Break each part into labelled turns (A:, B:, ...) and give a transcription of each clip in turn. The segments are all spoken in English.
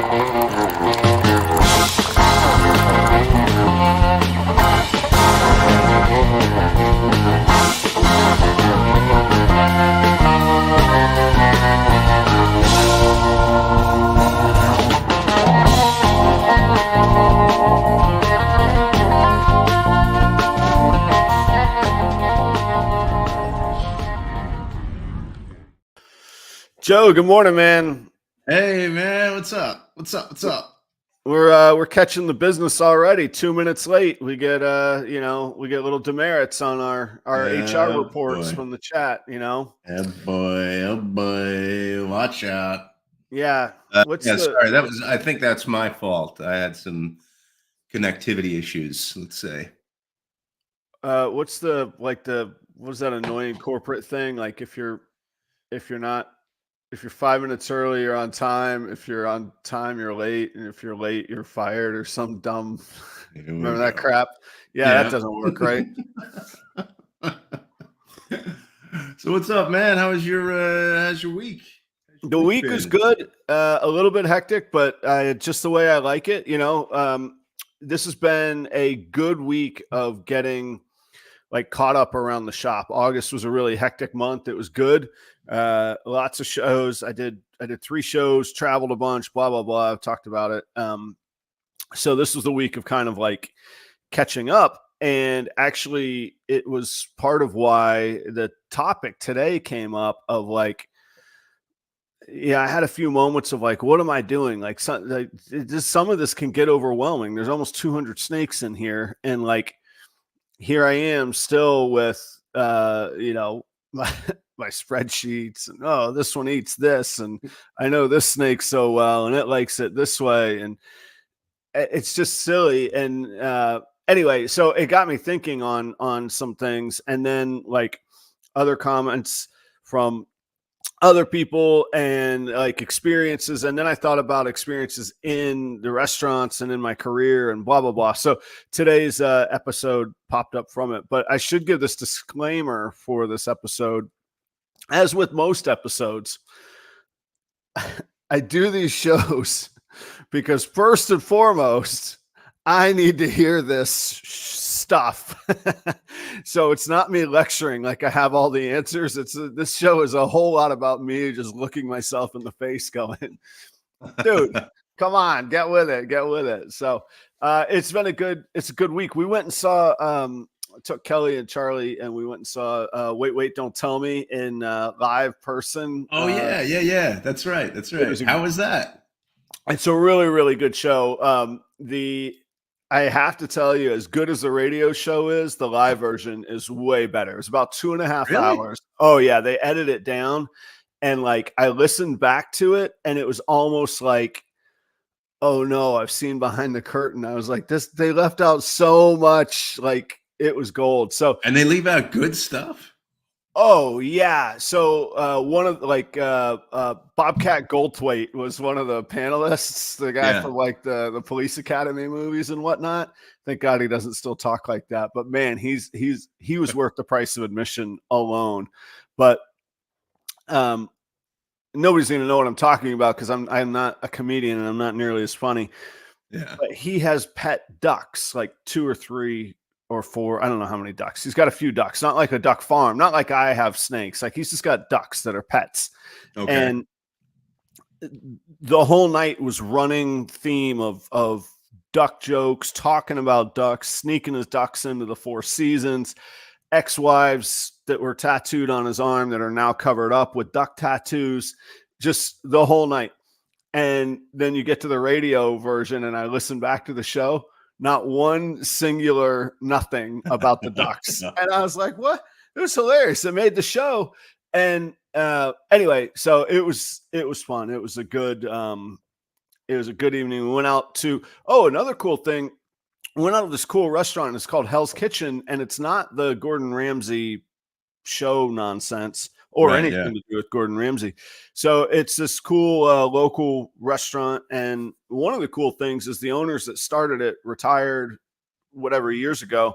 A: Joe, good morning, man.
B: Hey, man, what's up? What's up?
A: We're catching the business already. 2 minutes late. We get we get little demerits on our HR reports from the chat.
B: Oh boy, watch out.
A: Yeah.
B: Sorry, I think that's my fault. I had some connectivity issues. Let's say.
A: What's that annoying corporate thing? Like if you're 5 minutes early, you're on time. If you're on time, you're late. And if you're late, you're fired or some dumb. Remember that crap? Yeah, that doesn't work, right?
B: So what's up, man? How's your week?
A: The week was good. A little bit hectic, but just the way I like it. This has been a good week of getting caught up around the shop. August was a really hectic month. It was good. Lots of shows. I did 3 shows, traveled a bunch, blah, blah, blah. I've talked about it. So this was the week of kind of catching up. And actually it was part of why the topic today came up of I had a few moments of what am I doing? Some of this can get overwhelming. There's almost 200 snakes in here. And here I am still with, my spreadsheets and, this one eats this. And I know this snake so well, and it likes it this way. And it's just silly. And, anyway, so it got me thinking on some things, and then other comments from other people and experiences. And then I thought about experiences in the restaurants and in my career and blah, blah, blah. So today's episode popped up from it, but I should give this disclaimer for this episode. As with most episodes, I do these shows because first and foremost, I need to hear this stuff. So it's not me lecturing like I have all the answers. This show is a whole lot about me just looking myself in the face going, dude, come on, get with it. So it's a good week. We went and saw, took Kelly and Charlie, and we went and saw Wait, Don't Tell Me in live person.
B: Oh, yeah. That's right. How was that?
A: It's a really, really good show. I have to tell you, as good as the radio show is, the live version is way better. It's about 2.5 hours. Oh yeah. They edit it down. And I listened back to it, and it was almost oh no, I've seen behind the curtain. I was like, they left out so much, it was gold. So,
B: and they leave out good stuff.
A: Oh yeah. So one of Bobcat Goldthwait was one of the panelists, the guy from the Police Academy movies and whatnot. Thank God he doesn't still talk like that. But man, he was worth the price of admission alone. But nobody's gonna know what I'm talking about because I'm not a comedian and I'm not nearly as funny.
B: Yeah.
A: But he has pet ducks, 2 or 3 or 4. I don't know how many ducks. He's got a few ducks, not like a duck farm, not like I have snakes. He's just got ducks that are pets. Okay. And the whole night was running theme of duck jokes, talking about ducks, sneaking his ducks into the 4 seasons, ex-wives that were tattooed on his arm that are now covered up with duck tattoos, just the whole night. And then you get to the radio version, and I listen back to the show. Not one singular nothing about the ducks. And I was like, what? It was hilarious. It made the show. And anyway, so it was fun. It was a good evening. We went out to, another cool thing. We went out to this cool restaurant. It's called Hell's Kitchen, and it's not the Gordon Ramsay show nonsense or anything to do with Gordon Ramsay. So it's this cool local restaurant. And one of the cool things is the owners that started it retired whatever years ago,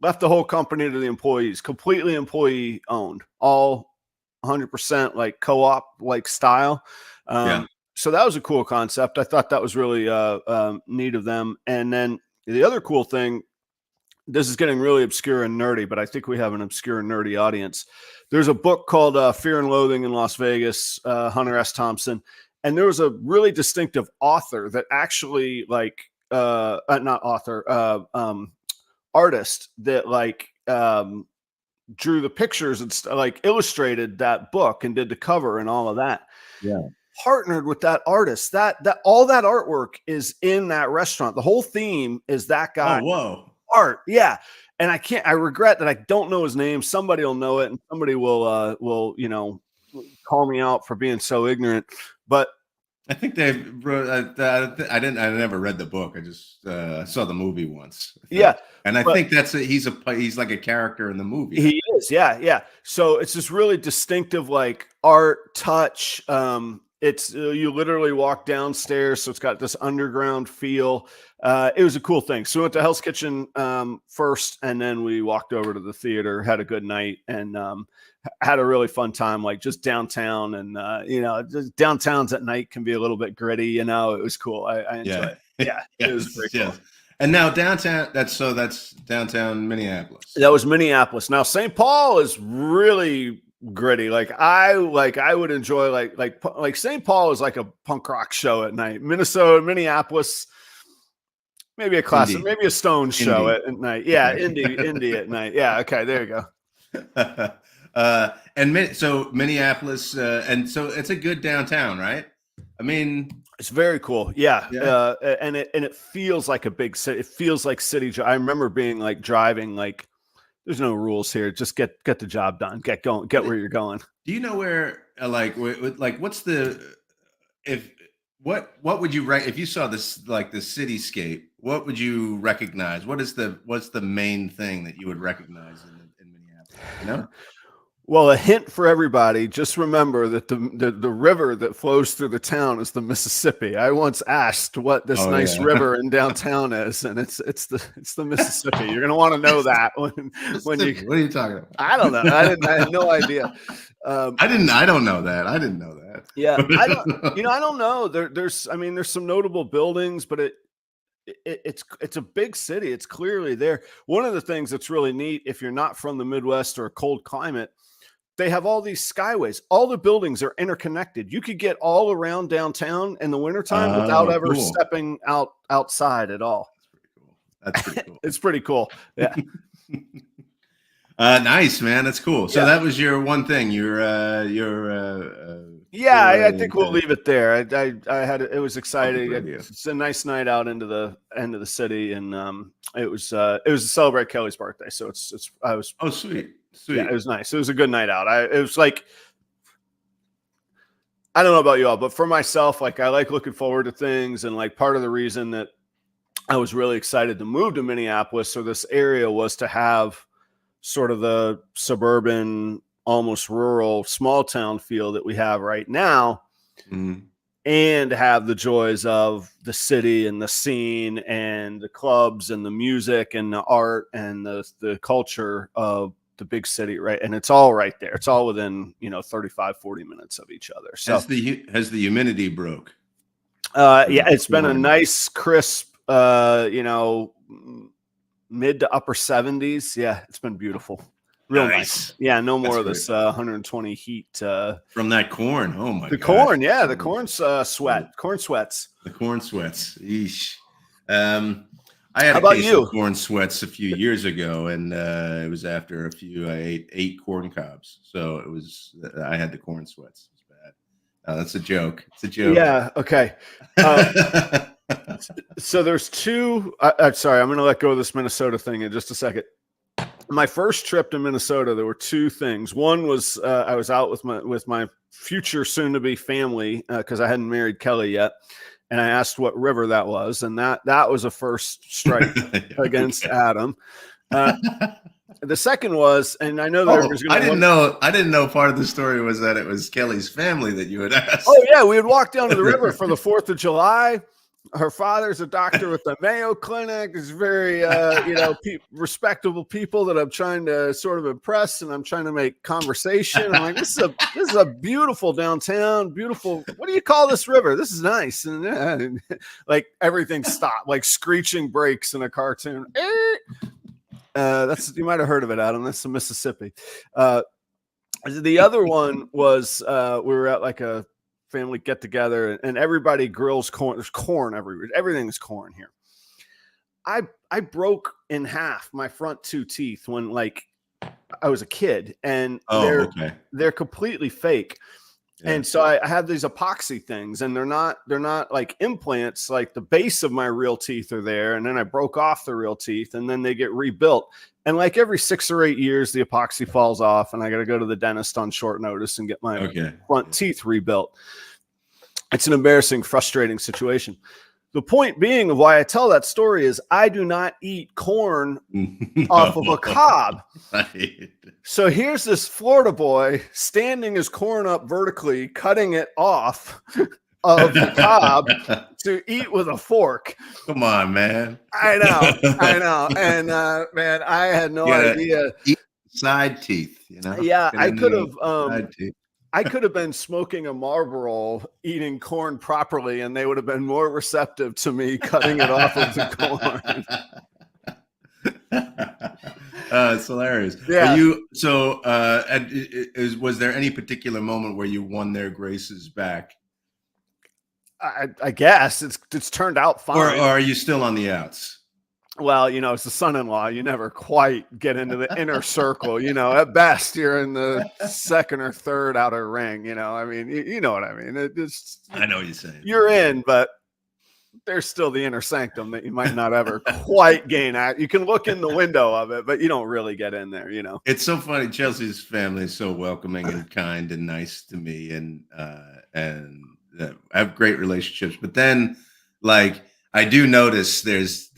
A: left the whole company to the employees, completely employee owned, all 100% co-op style. so that was a cool concept. I thought that was really neat of them. And then the other cool thing, this is getting really obscure and nerdy, but I think we have an obscure and nerdy audience. There's a book called Fear and Loathing in Las Vegas, Hunter S. Thompson. And there was a really distinctive author that actually artist that drew the pictures and illustrated that book and did the cover and all of that.
B: Yeah.
A: Partnered with that artist, that all that artwork is in that restaurant. The whole theme is that guy.
B: Oh, whoa.
A: Art. Yeah. And I regret that I don't know his name. Somebody will know it and somebody will call me out for being so ignorant. But
B: I think they wrote, I never read the book. I just saw the movie once.
A: Yeah.
B: And I think he's like a character in the movie.
A: He is. Yeah. Yeah. So it's this really distinctive, art touch. It's you literally walk downstairs. So it's got this underground feel. It was a cool thing. So we went to Hell's Kitchen first, and then we walked over to the theater, had a good night, and had a really fun time, just downtown. And just downtowns at night can be a little bit gritty. It was cool. I enjoyed it. Yeah, it was pretty cool.
B: And now downtown, that's downtown Minneapolis.
A: That was Minneapolis. Now St. Paul is really gritty. I would enjoy St. Paul is like a punk rock show at night. Minneapolis, maybe a classic, maybe a Stone show at night. Yeah, indie at night. Yeah, okay, there you
B: go. So Minneapolis, and so it's a good downtown, right? I mean,
A: it's very cool. Yeah. And it feels like a big city. It feels like city. I remember being driving, there's no rules here. Just get the job done. Get going. Get where you're going.
B: Do you know where, what's what would you if you saw this, the cityscape, what would you recognize? What's the main thing that you would recognize in Minneapolis?
A: Well, a hint for everybody, just remember that the river that flows through the town is the Mississippi. I once asked what this river in downtown is, and it's the Mississippi. You're going to want to know that when you. What
B: are you talking about?
A: I don't know. I had no idea.
B: I don't know that. I didn't know that.
A: Yeah, I don't know. There's some notable buildings, but it's a big city. It's clearly there. One of the things that's really neat, if you're not from the Midwest or a cold climate, they have all these skyways. All the buildings are interconnected. You could get all around downtown in the wintertime without ever stepping outside at all.
B: That's pretty cool.
A: It's pretty cool. Yeah.
B: Nice, man. That's cool. So that was your one thing.
A: I think we'll leave it there. I had it was exciting. It's a nice night out into the end of the city, and it was to celebrate Kelly's birthday. So
B: oh, sweet.
A: Yeah, it was nice. It was a good night out. It was I don't know about you all, but for myself, I like looking forward to things, and part of the reason that I was really excited to move to Minneapolis or this area was to have sort of the suburban, almost rural, small town feel that we have right now, and have the joys of the city and the scene and the clubs and the music and the art and the culture of the big city, right? And it's all right there. It's all within 35, 40 minutes of each other. So
B: has the humidity broke?
A: It's been a nice crisp mid to upper 70s. Yeah, it's been beautiful. Real nice. Yeah, no more of this 120 heat
B: from that corn. Oh my god.
A: The corn, yeah, the corn's sweat. Corn sweats.
B: The corn sweats. Yeesh. I had
A: a case of
B: corn sweats a few years ago, and it was after I ate 8 corn cobs. So I had the corn sweats. It was bad. That's a joke. It's a joke.
A: Yeah. Okay. So there's two. Sorry, I'm going to let go of this Minnesota thing in just a second. My first trip to Minnesota, there were two things. One was I was out with my future soon-to-be family because I hadn't married Kelly yet. And I asked what river that was, and that was a first strike against Adam. The second was, and I know the river's going to.
B: I didn't know part of the story was that it was Kelly's family that you had asked.
A: Oh yeah, we would walk down to the river for the 4th of July. Her father's a doctor with the Mayo Clinic. It's very, respectable people that I'm trying to sort of impress, and I'm trying to make conversation. I'm like, this is a beautiful downtown, beautiful. What do you call this river? This is nice, and like everything stopped, like screeching brakes in a cartoon. That's, you might have heard of it, Adam. That's the Mississippi. The other one was we were at like a family get together, and everybody grills corn. There's corn everywhere. Everything is corn here. I broke in half my front 2 teeth when like I was a kid, and they're completely fake. Yeah. And so I have these epoxy things, and they're not like implants. Like the base of my real teeth are there, and then I broke off the real teeth, and then they get rebuilt. And like every 6 or 8 years, the epoxy falls off, and I got to go to the dentist on short notice and get my front teeth rebuilt. It's an embarrassing, frustrating situation. The point being of why I tell that story is I do not eat corn off of a cob. Right. So here's this Florida boy standing his corn up vertically, cutting it off of the cob to eat with a fork.
B: Come on, man.
A: I know. And man, I had no idea.
B: Eat side teeth, you know?
A: Yeah, I could have I could have been smoking a Marlboro, eating corn properly, and they would have been more receptive to me cutting it off of the corn.
B: It's hilarious. Yeah. Was there any particular moment where you won their graces back?
A: I guess it's turned out fine.
B: Or are you still on the outs?
A: Well, it's the son-in-law. You never quite get into the inner circle. At best, you're in the second or third outer ring. I mean, you know what I mean.
B: I know what you're saying.
A: You're in, but there's still the inner sanctum that you might not ever quite gain at. You can look in the window of it, but you don't really get in there.
B: It's so funny. Chelsea's family is so welcoming and kind and nice to me, and I have great relationships. But then, like, I do notice there's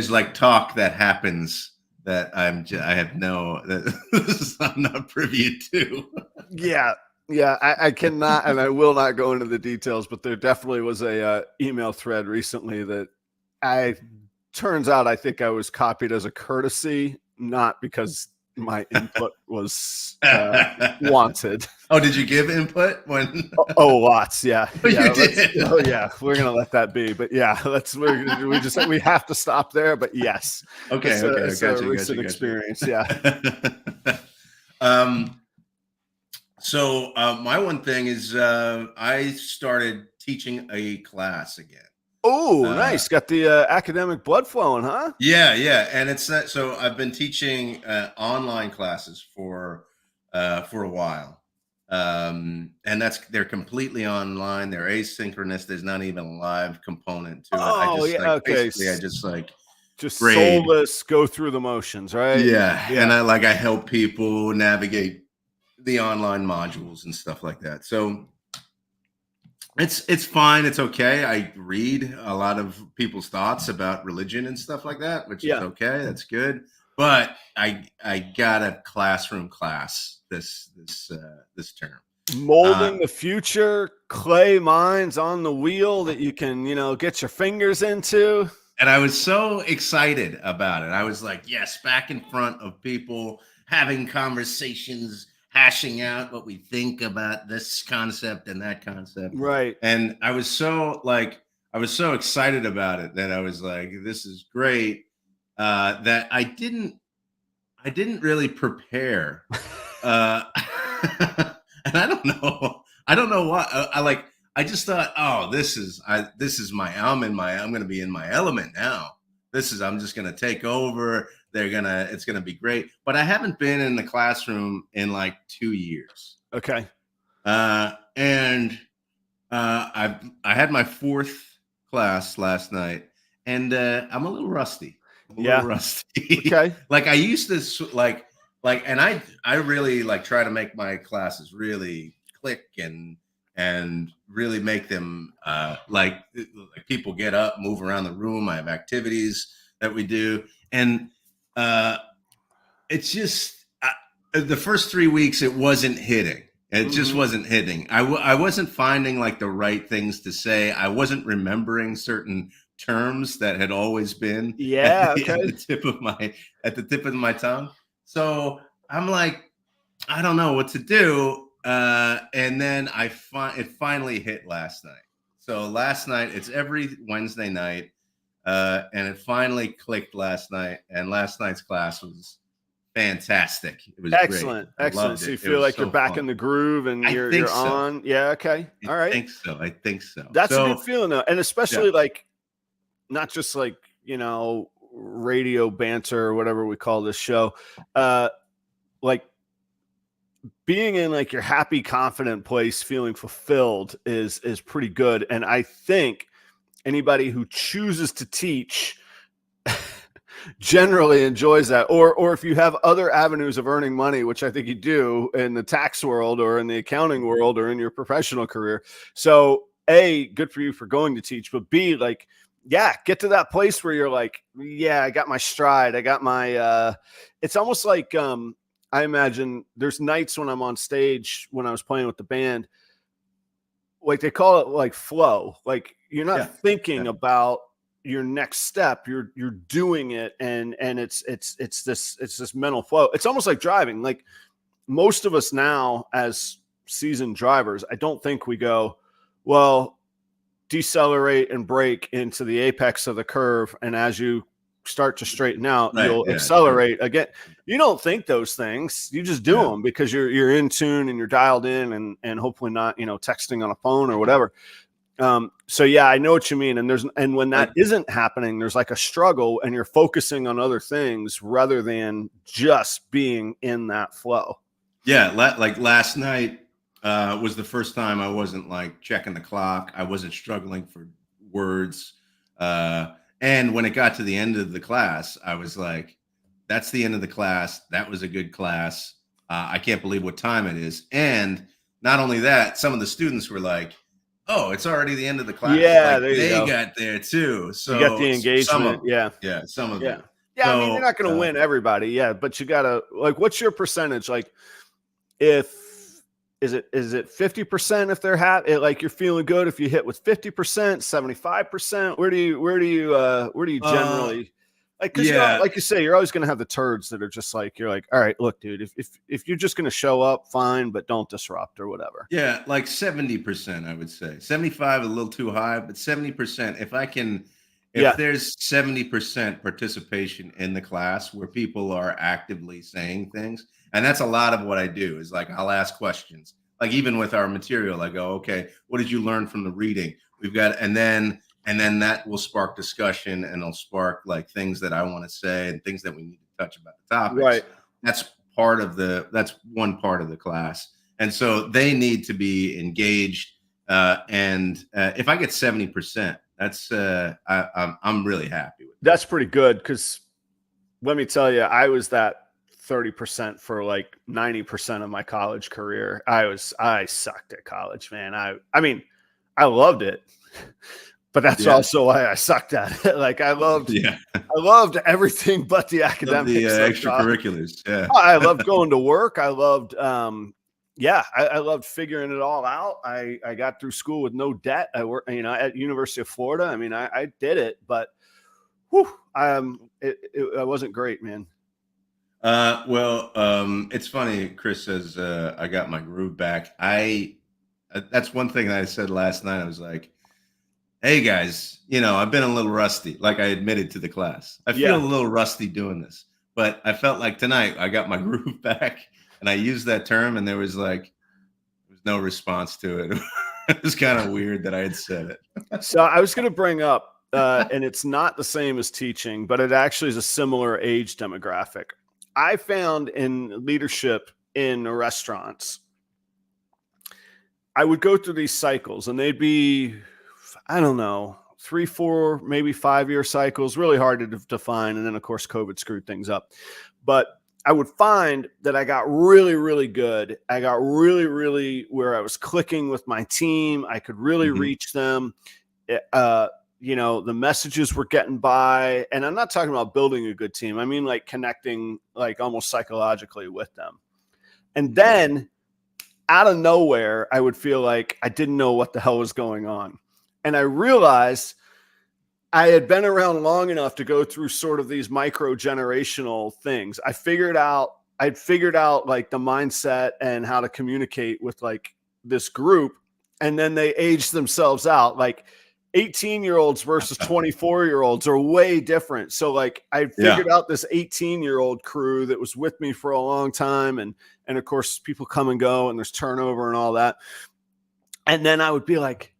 B: like talk that happens that I'm not privy to.
A: Yeah. I cannot, and I will not go into the details, but there definitely was a email thread recently that turns out I think I was copied as a courtesy, not because my input was wanted.
B: Oh, did you give input when?
A: Oh, lots. Yeah.
B: You did.
A: Yeah. We're gonna let that be, but yeah, we have to stop there. But yes.
B: Okay.
A: It's a recent experience. Yeah.
B: So my one thing is I started teaching a class again.
A: Oh, nice. Got the academic blood flowing, huh?
B: Yeah. And it's that. So I've been teaching online classes for a while. And they're completely online. They're asynchronous. There's not even a live component to it.
A: Okay.
B: I just
A: grade. Soulless, go through the motions, right?
B: Yeah. And I help people navigate the online modules and stuff like that. So it's fine. It's okay. I read a lot of people's thoughts about religion and stuff like that, which is okay. That's good. But I got a classroom class this term.
A: Molding the future, clay minds on the wheel that you can, get your fingers into.
B: And I was so excited about it. I was like, yes, back in front of people, having conversations, hashing out what we think about this concept and that concept.
A: Right.
B: And I was so excited about it that I was like, this is great. That I didn't really prepare. And I don't know why. I just thought, oh, I'm going to be in my element now. I'm just going to take over. It's going to be great. But I haven't been in the classroom in like 2 years.
A: Okay.
B: And I had my 4th class last night, and I'm a little rusty.
A: Okay.
B: Like I used to and I really try to make my classes really click and really make them like people get up, move around the room. I have activities that we do, and it's just the first 3 weeks it wasn't hitting. It just wasn't hitting. I wasn't finding like the right things to say. I wasn't remembering certain terms that had always been
A: Yeah,
B: at
A: okay.
B: the tip of my tongue. So I'm like, I don't know what to do. And then it finally hit last night. So last night, it's every Wednesday night. And it finally clicked last night. And last night's class was fantastic. It was great.
A: Excellent.
B: I
A: Excellent.
B: loved
A: So you
B: it. It
A: feel
B: was
A: like you're
B: so
A: back
B: fun.
A: in the groove and
B: I think
A: you're
B: so.
A: on. Yeah. Okay. All right.
B: I think so.
A: That's a
B: So,
A: good feeling though. And especially like, not just like, radio banter or whatever we call this show. Like being in like your happy, confident place, feeling fulfilled is pretty good. And I think anybody who chooses to teach generally enjoys that. Or if you have other avenues of earning money, which I think you do in the tax world or in the accounting world or in your professional career. So A, good for you for going to teach, but B, like, yeah, get to that place where you're like, yeah, I got my stride. I got my, it's almost like, I imagine there's nights when I'm on stage, when I was playing with the band, like they call it like flow. Like you're not thinking about your next step. You're doing it. And it's this mental flow. It's almost like driving. Like most of us now as seasoned drivers, I don't think we go, well, decelerate and brake into the apex of the curve. And as you start to straighten out, you'll accelerate again. You don't think those things, you just do them because you're in tune and you're dialed in and hopefully not, texting on a phone or whatever. So yeah, I know what you mean. And when that isn't happening, there's like a struggle and you're focusing on other things rather than just being in that flow.
B: Yeah. Like last night was the first time I wasn't like checking the clock. I wasn't struggling for words. And when it got to the end of the class, I was like, that's the end of the class. That was a good class. I can't believe what time it is. And not only that, some of the students were like, oh, it's already the end of the class.
A: Yeah,
B: like, they got there too. So
A: you got the engagement.
B: Some of it.
A: Yeah, so, I mean, you're not going to win everybody. Yeah, but you got to, like, what's your percentage? Like, is it 50% if they're like you're feeling good if you hit with 50%, 75%? Where do you generally like, because like you say, you're always going to have the turds that are just like, you're like, all right, look, dude, if you're just going to show up, fine, but don't disrupt or whatever.
B: Yeah, like 70%, I would say. 75 a little too high, but 70%. If there's 70% participation in the class where people are actively saying things, and that's a lot of what I do is like, I'll ask questions. Like even with our material, I go, okay, what did you learn from the reading? We've got, and then that will spark discussion and it'll spark like things that I want to say and things that we need to touch about the topics.
A: Right.
B: That's one part of the class. And so they need to be engaged. And if I get 70%, that's I'm really happy with that.
A: That's pretty good. Because let me tell you, I was that 30% for like 90% of my college career. I sucked at college, man. I mean, I loved it, but that's also why I sucked at it. Like I loved everything but the academics,
B: the extracurriculars. Yeah,
A: I loved going to work. I loved, I loved figuring it all out. I got through school with no debt. I worked, at University of Florida. I mean, I did it, but it wasn't great, man.
B: It's funny. Chris says, I got my groove back. That's one thing that I said last night. I was like, hey guys, I've been a little rusty. Like I admitted to the class, I feel a little rusty doing this, but I felt like tonight I got my groove back and I used that term and there was no response to it. It was kind of weird that I had said it.
A: So I was going to bring up, and it's not the same as teaching, but it actually is a similar age demographic. I found in leadership in restaurants, I would go through these cycles and they'd be, I don't know, 3, 4, maybe 5-year cycles, really hard to define. And then of course, COVID screwed things up, but I would find that I got really, really good. I got really, really where I was clicking with my team. I could really reach them. The messages were getting by, and I'm not talking about building a good team. I mean, like connecting, like almost psychologically with them. And then out of nowhere, I would feel like I didn't know what the hell was going on. And I realized I had been around long enough to go through sort of these micro generational things. I'd figured out like the mindset and how to communicate with like this group. And then they aged themselves out. Like 18-year-olds versus 24-year-olds are way different. So like I figured out this 18-year-old crew that was with me for a long time. And of course people come and go and there's turnover and all that. And then I would be like,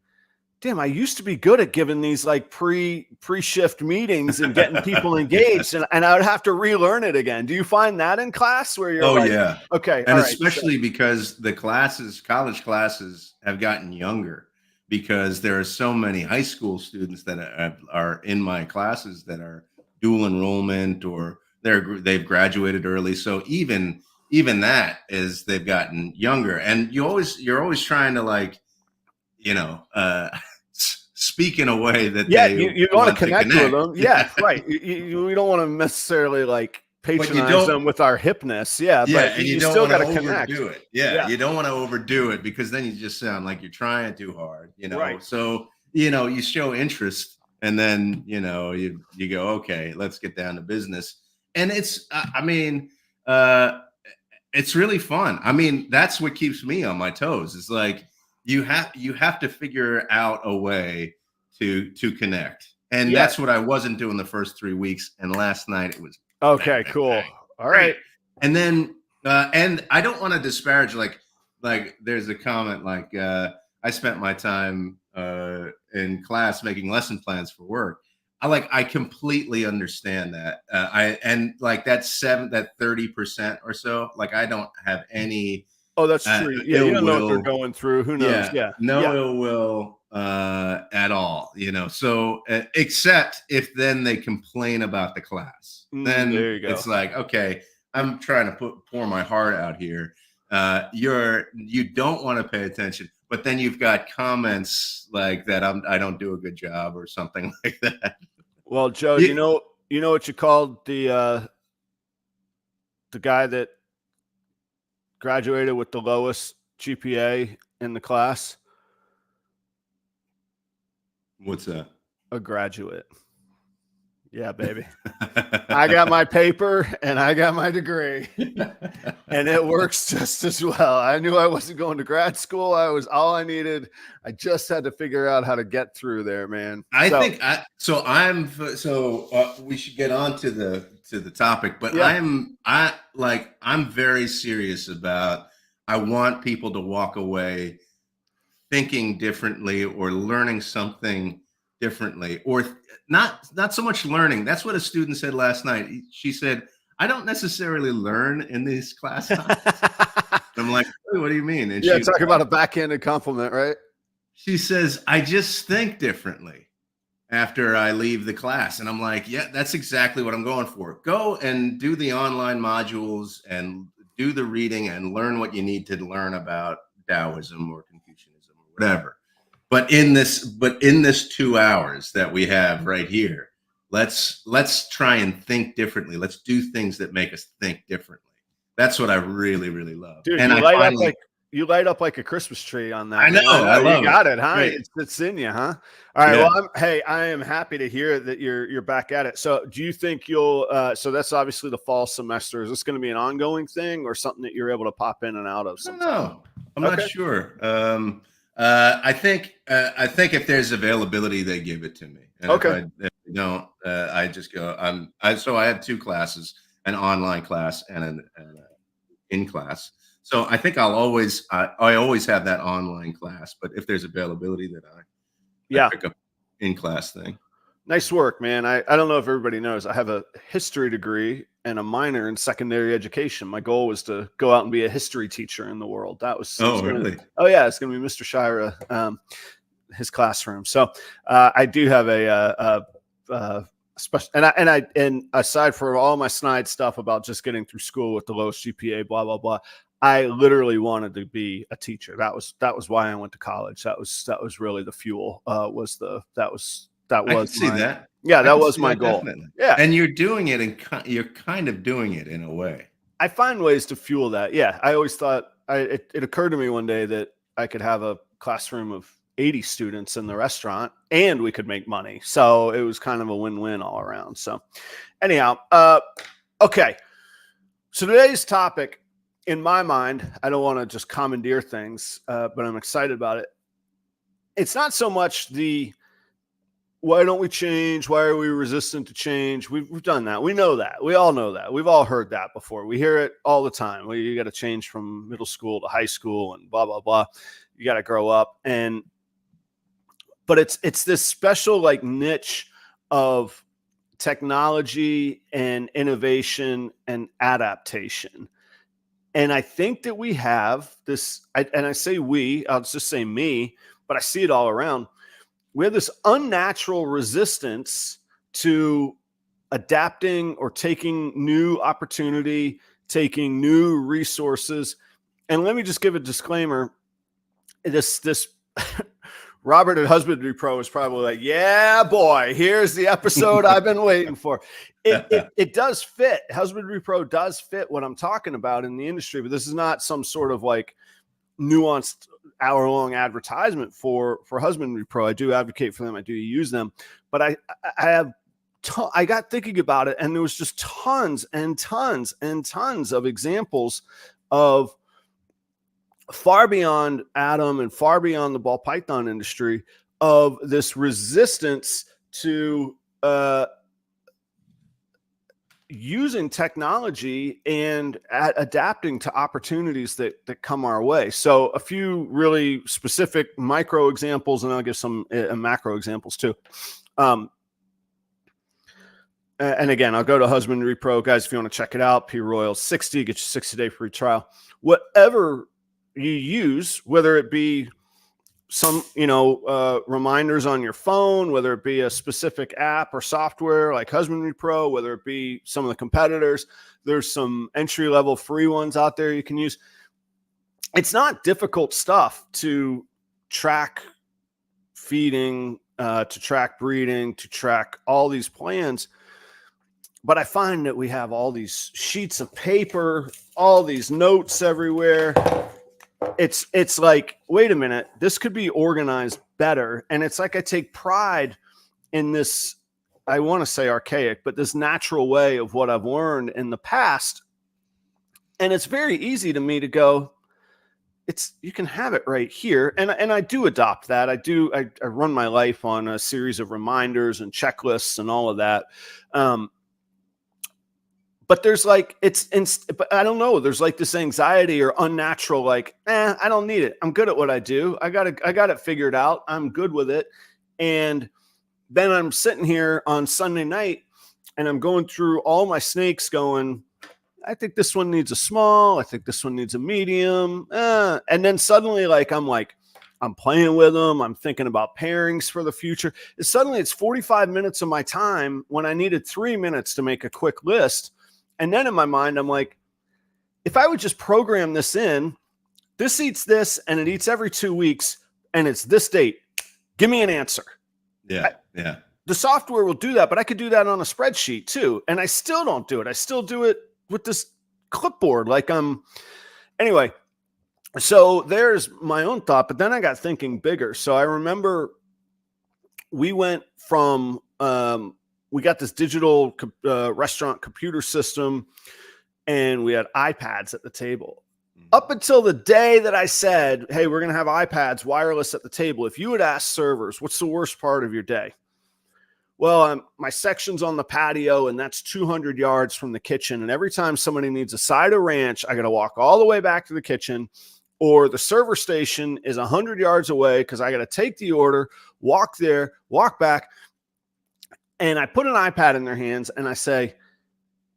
A: damn, I used to be good at giving these like pre-shift meetings and getting people engaged. And I would have to relearn it again. Do you find that in class where you're okay.
B: And especially because the college classes have gotten younger, because there are so many high school students that are in my classes that are dual enrollment or they've graduated early. So even that is they've gotten younger, and you're always trying to like, speak in a way that
A: you want to connect with them. Yeah, right. We don't want to necessarily like patronize them with our hipness. Yeah, but
B: and you don't still got to connect. It. Yeah, you don't want to overdo it because then you just sound like you're trying too hard. Right. So you show interest, and then you go, okay, let's get down to business. And it's it's really fun. I mean, that's what keeps me on my toes. It's like you have to figure out a way to connect. And that's what I wasn't doing the first 3 weeks. And last night it was
A: okay, cool. All right.
B: And then and I don't want to disparage like there's a comment like I spent my time in class making lesson plans for work. I completely understand that. And like that 30% or so, like I don't have any.
A: Oh, that's true. Yeah, you don't know what they're going through. Who knows?
B: No ill will at all. So except if then they complain about the class, then
A: there you go.
B: It's like, okay, I'm trying to pour my heart out here. You don't want to pay attention, but then you've got comments like that. I don't do a good job or something like that.
A: Well, Joe, you know what you called the guy that graduated with the lowest GPA in the class?
B: What's that?
A: A graduate. Yeah, baby. I got my paper and I got my degree and it works just as well. I knew I wasn't going to grad school. All I needed. I just had to figure out how to get through there, man. We should get on to the topic, but
B: I'm very serious about, I want people to walk away thinking differently or learning something differently, or not so much learning. That's what a student said last night. She said, I don't necessarily learn in these class times. I'm like, what do you mean? And
A: talking about a backhanded compliment, right?
B: She says, I just think differently after I leave the class. And I'm like, yeah, that's exactly what I'm going for. Go and do the online modules and do the reading and learn what you need to learn about Taoism or Confucianism or whatever. But in this 2 hours that we have right here, let's try and think differently. Let's do things that make us think differently. That's what I really, really love.
A: Dude,
B: and
A: you light up like a Christmas tree on that.
B: I know. I love
A: you got it, huh? Right. It's in you, huh? All right. Yeah. Well, I am happy to hear that you're back at it. So do you think you'll, so that's obviously the fall semester. Is this going to be an ongoing thing or something that you're able to pop in and out of?
B: No, I'm not sure. I think if there's availability, they give it to me. And if they don't, I just go. So I have 2 classes, an online class and an in class. So I think I always have that online class. But if there's availability, that I pick up in class thing.
A: Nice work, man. I don't know if everybody knows, I have a history degree and a minor in secondary education. My goal was to go out and be a history teacher in the world. That was
B: really?
A: Oh yeah, it's going to be Mr. Shirah, his classroom. So I do have a special, and aside for all my snide stuff about just getting through school with the lowest GPA, blah blah blah, I literally wanted to be a teacher. That was why I went to college. That was really the fuel. That was my goal.
B: Definitely. Yeah, and you're doing it, and you're kind of doing it in a way.
A: I find ways to fuel that. Yeah, I always thought it occurred to me one day that I could have a classroom of 80 students in the restaurant and we could make money. So it was kind of a win-win all around. So anyhow, okay. So today's topic, in my mind, I don't want to just commandeer things, but I'm excited about it. It's not so much the why don't we change? Why are we resistant to change? We've done that. We know that. We all know that. We've all heard that before. We hear it all the time. Well, you got to change from middle school to high school and blah, blah, blah. You got to grow up. But it's this special like niche of technology and innovation and adaptation. And I think that we have this, and I say we, I'll just say me, but I see it all around. We have this unnatural resistance to adapting or taking new opportunity, taking new resources. And let me just give a disclaimer. This Robert at Husbandry Pro is probably like, yeah, boy, here's the episode I've been waiting for. It does fit. Husbandry Pro does fit what I'm talking about in the industry, but this is not some sort of like nuanced hour-long advertisement for Husbandry Pro. I do advocate for them. I do use them, but I got thinking about it, and there was just tons and tons and tons of examples of far beyond Adam and far beyond the ball python industry of this resistance to using technology and adapting to opportunities that come our way. So a few really specific micro examples, and I'll give some macro examples too. And again, I'll go to Husbandry Pro, guys. If you want to check it out, properroyals 60, get your 60-day free trial. Whatever you use, whether it be some, reminders on your phone, whether it be a specific app or software like Husbandry Pro, whether it be some of the competitors, there's some entry-level free ones out there you can use. It's not difficult stuff to track feeding, to track breeding, to track all these plans. But I find that we have all these sheets of paper, all these notes everywhere. It's like, wait a minute, this could be organized better. And it's like I take pride in this, I want to say archaic, but this natural way of what I've learned in the past. And it's very easy to me to go, you can have it right here. And I do adopt that. I run my life on a series of reminders and checklists and all of that. But there's like, but I don't know. There's like this anxiety or unnatural, like, I don't need it. I'm good at what I do. I got it figured out. I'm good with it. And then I'm sitting here on Sunday night and I'm going through all my snakes going, I think this one needs a small. I think this one needs a medium. And then suddenly I'm playing with them. I'm thinking about pairings for the future. And suddenly it's 45 minutes of my time when I needed 3 minutes to make a quick list. And then in my mind, I'm like, if I would just program this in, this eats this and it eats every 2 weeks and it's this date, give me an answer.
B: Yeah.
A: The software will do that, but I could do that on a spreadsheet too. And I still don't do it. I still do it with this clipboard. Anyway, so there's my own thought, but then I got thinking bigger. So I remember we went from, we got this digital restaurant computer system, and we had iPads at the table. Up until the day that I said, hey, we're going to have iPads wireless at the table. If you would ask servers, what's the worst part of your day? Well, my section's on the patio, and that's 200 yards from the kitchen. And every time somebody needs a side of ranch, I got to walk all the way back to the kitchen, or the server station is 100 yards away because I got to take the order, walk there, walk back. And I put an iPad in their hands and I say,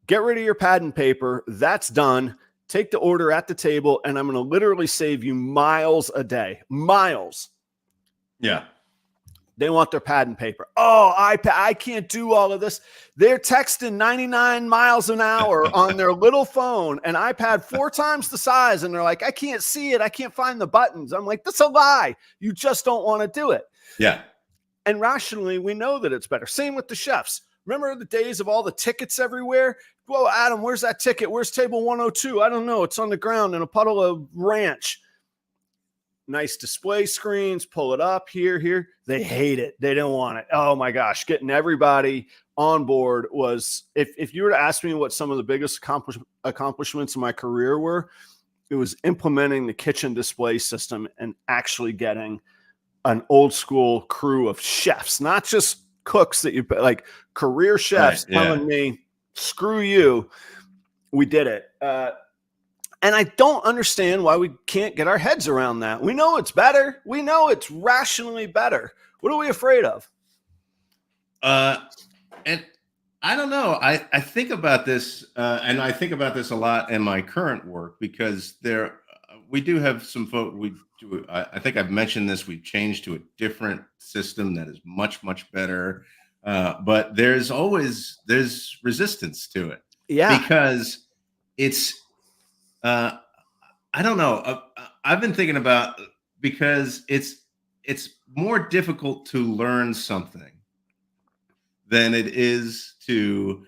A: get rid of your pad and paper. That's done. Take the order at the table, and I'm going to literally save you miles a day. Miles.
B: Yeah.
A: They want their pad and paper. Oh, iPad, I can't do all of this. They're texting 99 miles an hour on their little phone, an iPad 4 times the size, and they're like, I can't see it. I can't find the buttons. I'm like, that's a lie. You just don't want to do it.
B: Yeah.
A: And rationally, we know that it's better. Same with the chefs. Remember the days of all the tickets everywhere? Whoa, Adam, where's that ticket? Where's table 102? I don't know. It's on the ground in a puddle of ranch. Nice display screens, pull it up here. They hate it. They don't want it. Oh my gosh. Getting everybody on board was, if you were to ask me what some of the biggest accomplishments in my career were, it was implementing the kitchen display system and actually getting an old school crew of chefs, not just cooks that you like, career chefs telling me, screw you. We did it. And I don't understand why we can't get our heads around that. We know it's better. We know it's rationally better. What are we afraid of?
B: And I don't know. I think about this, and I think about this a lot in my current work, because we do have some folks. I think I've mentioned this. We've changed to a different system that is much, much better. But there's resistance to it.
A: Yeah,
B: because it's. I don't know. I've been thinking about, because it's more difficult to learn something than it is to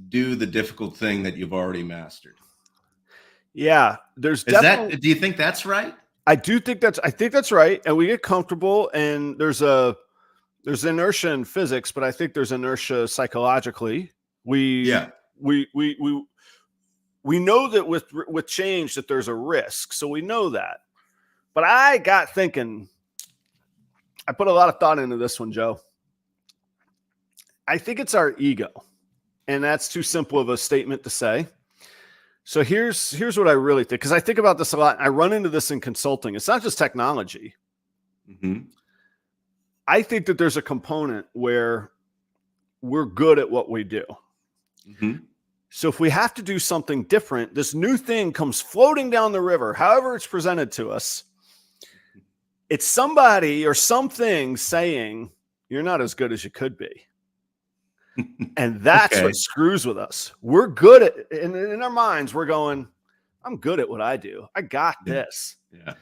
B: do the difficult thing that you've already mastered.
A: Yeah, do
B: you think that's right?
A: I think that's right. And we get comfortable, and there's inertia in physics, but I think there's inertia psychologically. We know that with change that there's a risk. So we know that. But I got thinking, I put a lot of thought into this one, Joe. I think it's our ego. And that's too simple of a statement to say. So here's what I really think, because I think about this a lot. I run into this in consulting. It's not just technology.
B: Mm-hmm.
A: I think that there's a component where we're good at what we do.
B: Mm-hmm.
A: So if we have to do something different, this new thing comes floating down the river, however it's presented to us. It's somebody or something saying, you're not as good as you could be. And that's what screws with us. We're good at, in our minds, we're going, I'm good at what I do. I got this.
B: Yeah.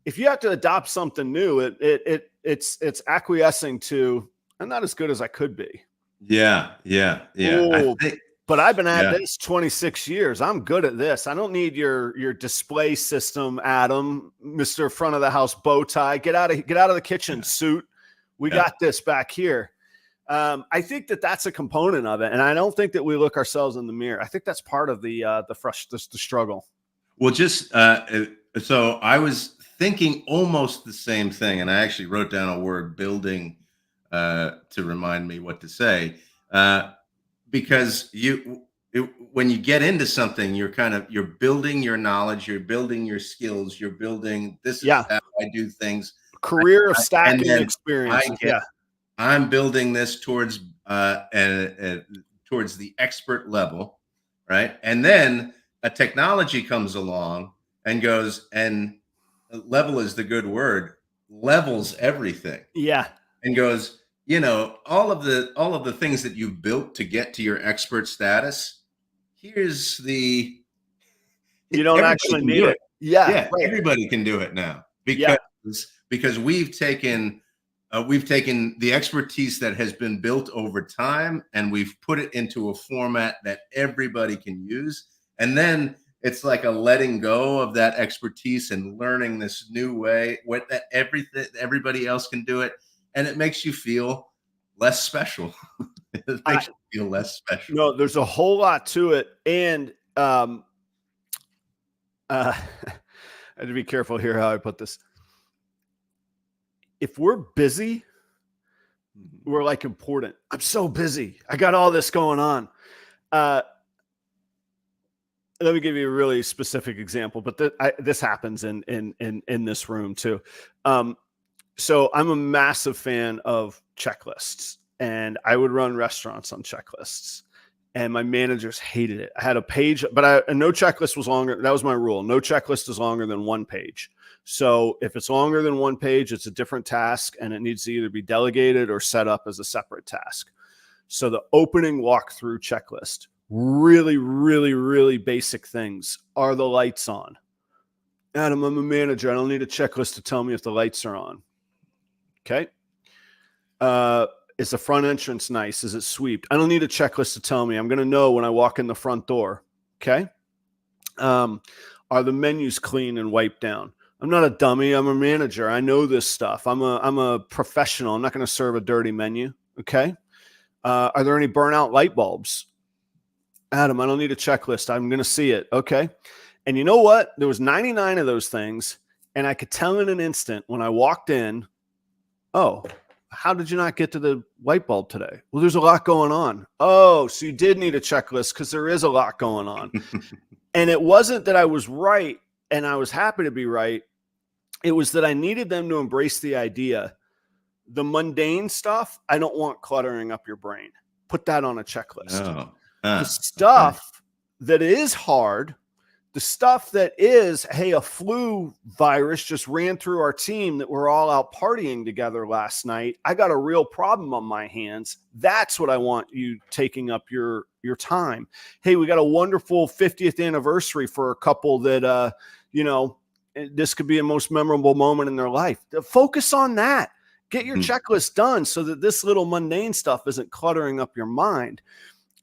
A: If you have to adopt something new, it's acquiescing to, I'm not as good as I could be.
B: Yeah.
A: Ooh, but I've been at this 26 years. I'm good at this. I don't need your display system, Adam, Mr. Front of the House bow tie. Get out of the kitchen, suit. We got this back here. I think that's a component of it, and I don't think that we look ourselves in the mirror. I think that's part of the struggle.
B: Well, just so I was thinking almost the same thing, and I actually wrote down a word, building, to remind me what to say. Because when you get into something, you're building your knowledge, you're building your skills, you're building, this is how I do things.
A: Career of stacking experience.
B: I'm building this towards the expert level, right? And then a technology comes along and goes, and level is the good word, levels everything.
A: Yeah.
B: And goes, all of the things that you've built to get to your expert status, here's the,
A: you don't actually need it. Yeah.
B: Right. Everybody can do it now, because we've taken the expertise that has been built over time, and we've put it into a format that everybody can use. And then it's like a letting go of that expertise and learning this new way that everybody else can do it. And it makes you feel less special. It makes you feel less special.
A: No, there's a whole lot to it. And I have to be careful here how I put this. If we're busy, we're like important. I'm so busy. I got all this going on. Let me give you a really specific example, but this happens in this room too. So I'm a massive fan of checklists, and I would run restaurants on checklists, and my managers hated it. I had a page, but no checklist was longer. That was my rule. No checklist is longer than one page. So if it's longer than one page, it's a different task, and it needs to either be delegated or set up as a separate task. So the opening walkthrough checklist, really, really, really basic things. Are the lights on? Adam, I'm a manager. I don't need a checklist to tell me if the lights are on. Okay. Is the front entrance nice? Is it swept? I don't need a checklist to tell me. I'm going to know when I walk in the front door. Okay. Are the menus clean and wiped down? I'm not a dummy. I'm a manager. I know this stuff. I'm a professional. I'm not going to serve a dirty menu. Okay. Are there any burnout light bulbs? Adam, I don't need a checklist. I'm going to see it. Okay. And you know what? There was 99 of those things. And I could tell in an instant when I walked in, oh, how did you not get to the light bulb today? Well, there's a lot going on. Oh, so you did need a checklist because there is a lot going on. And it wasn't that I was right and I was happy to be right. It was that I needed them to embrace the idea. The mundane stuff, I don't want cluttering up your brain. Put that on a checklist.
B: Oh.
A: The stuff that is hard, the stuff that is, hey, a flu virus just ran through our team that we're all out partying together last night. I got a real problem on my hands. That's what I want you taking up your time. Hey, we got a wonderful 50th anniversary for a couple that, this could be a most memorable moment in their life. Focus on that. Get your checklist done so that this little mundane stuff isn't cluttering up your mind.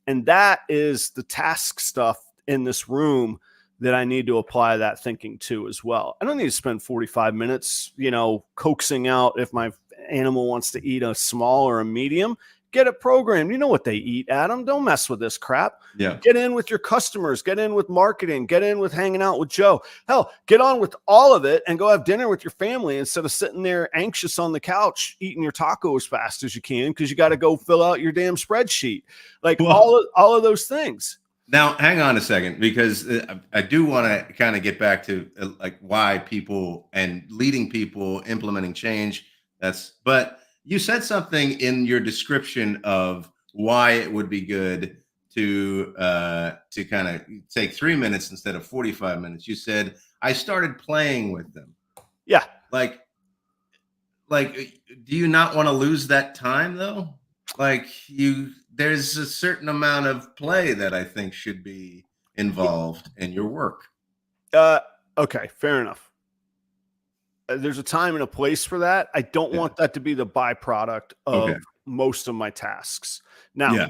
A: And that is the task stuff in this room that I need to apply that thinking to as well. I don't need to spend 45 minutes, coaxing out if my animal wants to eat a small or a medium. Get it programmed. You know what they eat, Adam. Don't mess with this crap.
B: Yeah.
A: Get in with your customers. Get in with marketing. Get in with hanging out with Joe. Hell, get on with all of it and go have dinner with your family instead of sitting there anxious on the couch eating your taco as fast as you can because you got to go fill out your damn spreadsheet. Like all of those things.
B: Now, hang on a second, because I do want to kind of get back to like why people and leading people implementing change. But you said something in your description of why it would be good to kind of take 3 minutes instead of 45 minutes. You said, I started playing with them.
A: Yeah.
B: Like, do you not want to lose that time though? There's a certain amount of play that I think should be involved in your work.
A: Okay, fair enough. There's a time and a place for that. I don't want that to be the byproduct of most of my tasks. Now,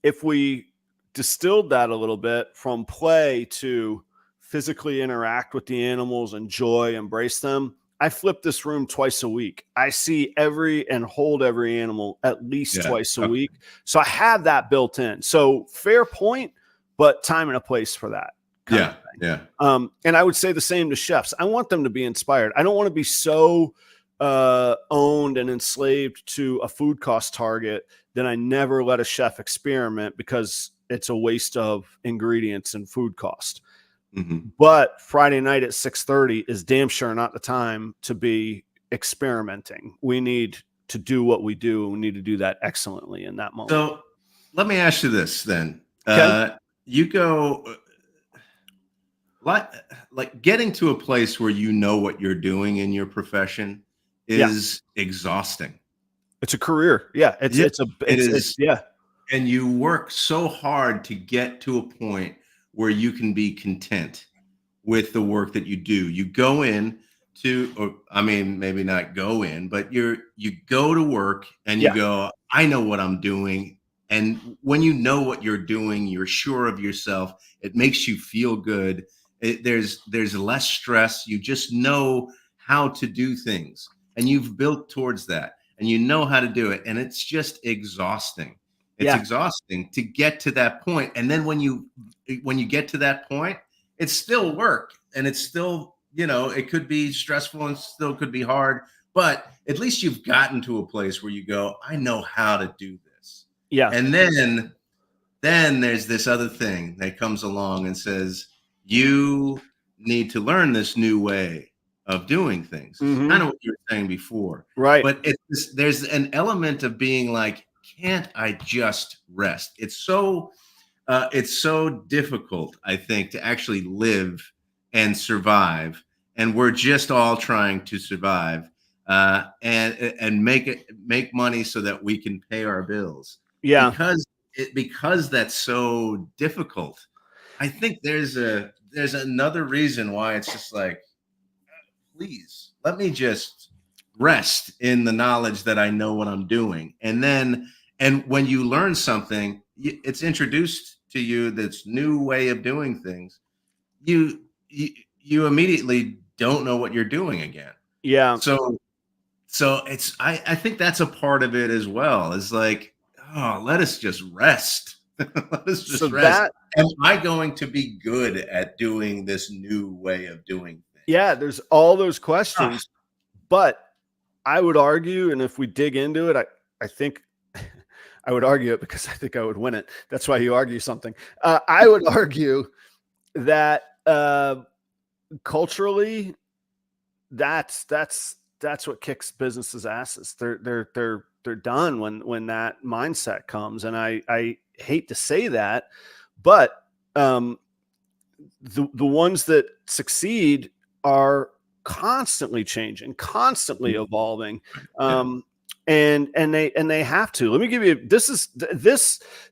A: if we distilled that a little bit from play to physically interact with the animals, enjoy, embrace them, I flip this room twice a week. I see and hold every animal at least twice a week. So I have that built in. So fair point, but time and a place for that.
B: Yeah.
A: And I would say the same to chefs. I want them to be inspired. I don't want to be so owned and enslaved to a food cost target that I never let a chef experiment because it's a waste of ingredients and food cost. But Friday night at 6:30 is damn sure not the time to be experimenting. We need to do what we do. And we need to do that excellently in that moment.
B: So let me ask you this then. You go like getting to a place where you know what you're doing in your profession is exhausting.
A: It's a career. Yeah. It is.
B: And you work so hard to get to a point where you can be content with the work that you do. You go in maybe not go in, but you go to work and you go, I know what I'm doing. And when you know what you're doing, you're sure of yourself. It makes you feel good. There's less stress. You just know how to do things and you've built towards that and you know how to do it. And it's just exhausting. It's exhausting to get to that point. And then when you get to that point, it's still work and it's still, it could be stressful and still could be hard, but at least you've gotten to a place where you go, I know how to do this. Yeah. And then there's this other thing that comes along and says, you need to learn this new way of doing things. Kind of what you were saying before. Right. But there's an element of being like, can't I just rest? It's so difficult, I think, to actually live and survive. And we're just all trying to survive and make money so that we can pay our bills. Yeah. Because that's so difficult. I think there's another reason why it's just like, please let me just rest in the knowledge that I know what I'm doing. And when you learn something, it's introduced to you, this new way of doing things. You immediately don't know what you're doing again.
A: Yeah.
B: So I think that's a part of it as well. It's like, oh, let us just rest. Let us just rest. Am I going to be good at doing this new way of doing things?
A: Yeah, there's all those questions, but I would argue, and if we dig into it, I think I would argue it because I think I would win it. That's why you argue something. I would argue that culturally, that's what kicks businesses' asses. They're done when that mindset comes. And I hate to say that, but the ones that succeed are constantly changing, constantly evolving. And they have to. Let me give you this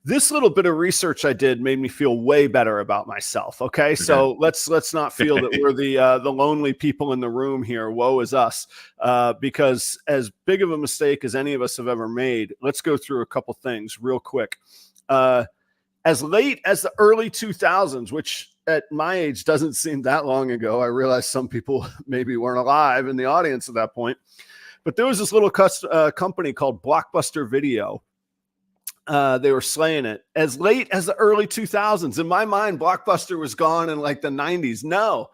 A: little bit of research I did made me feel way better about myself. Okay. So let's not feel that we're the lonely people in the room here. Woe is us. Because as big of a mistake as any of us have ever made, let's go through a couple things real quick. As late as the early 2000s, which at my age doesn't seem that long ago. I realize some people maybe weren't alive in the audience at that point. But there was this little company called Blockbuster Video. They were slaying it as late as the early 2000s. In my mind, Blockbuster was gone in like the 90s. No,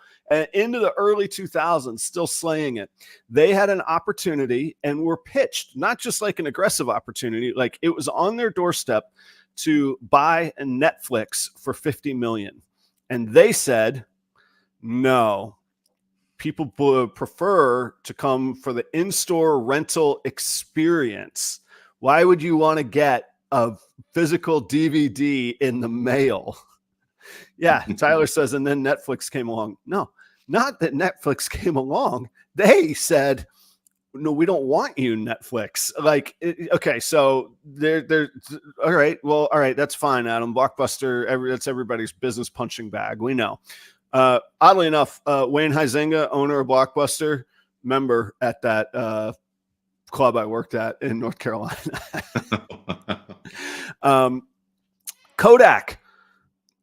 A: into the early 2000s, still slaying it. They had an opportunity and were pitched, not just like an aggressive opportunity, like it was on their doorstep to buy a Netflix for $50 million. And they said, no. People prefer to come for the in-store rental experience. Why would you want to get a physical DVD in the mail? Yeah, Tyler says, and then Netflix came along. No, not that Netflix came along. They said, no, we don't want you, Netflix. Like, okay, so they're all right. Well, all right, that's fine, Adam. Blockbuster, that's everybody's business punching bag. We know. Oddly enough, Wayne Huizenga, owner of Blockbuster, member at that club I worked at in North Carolina. Kodak.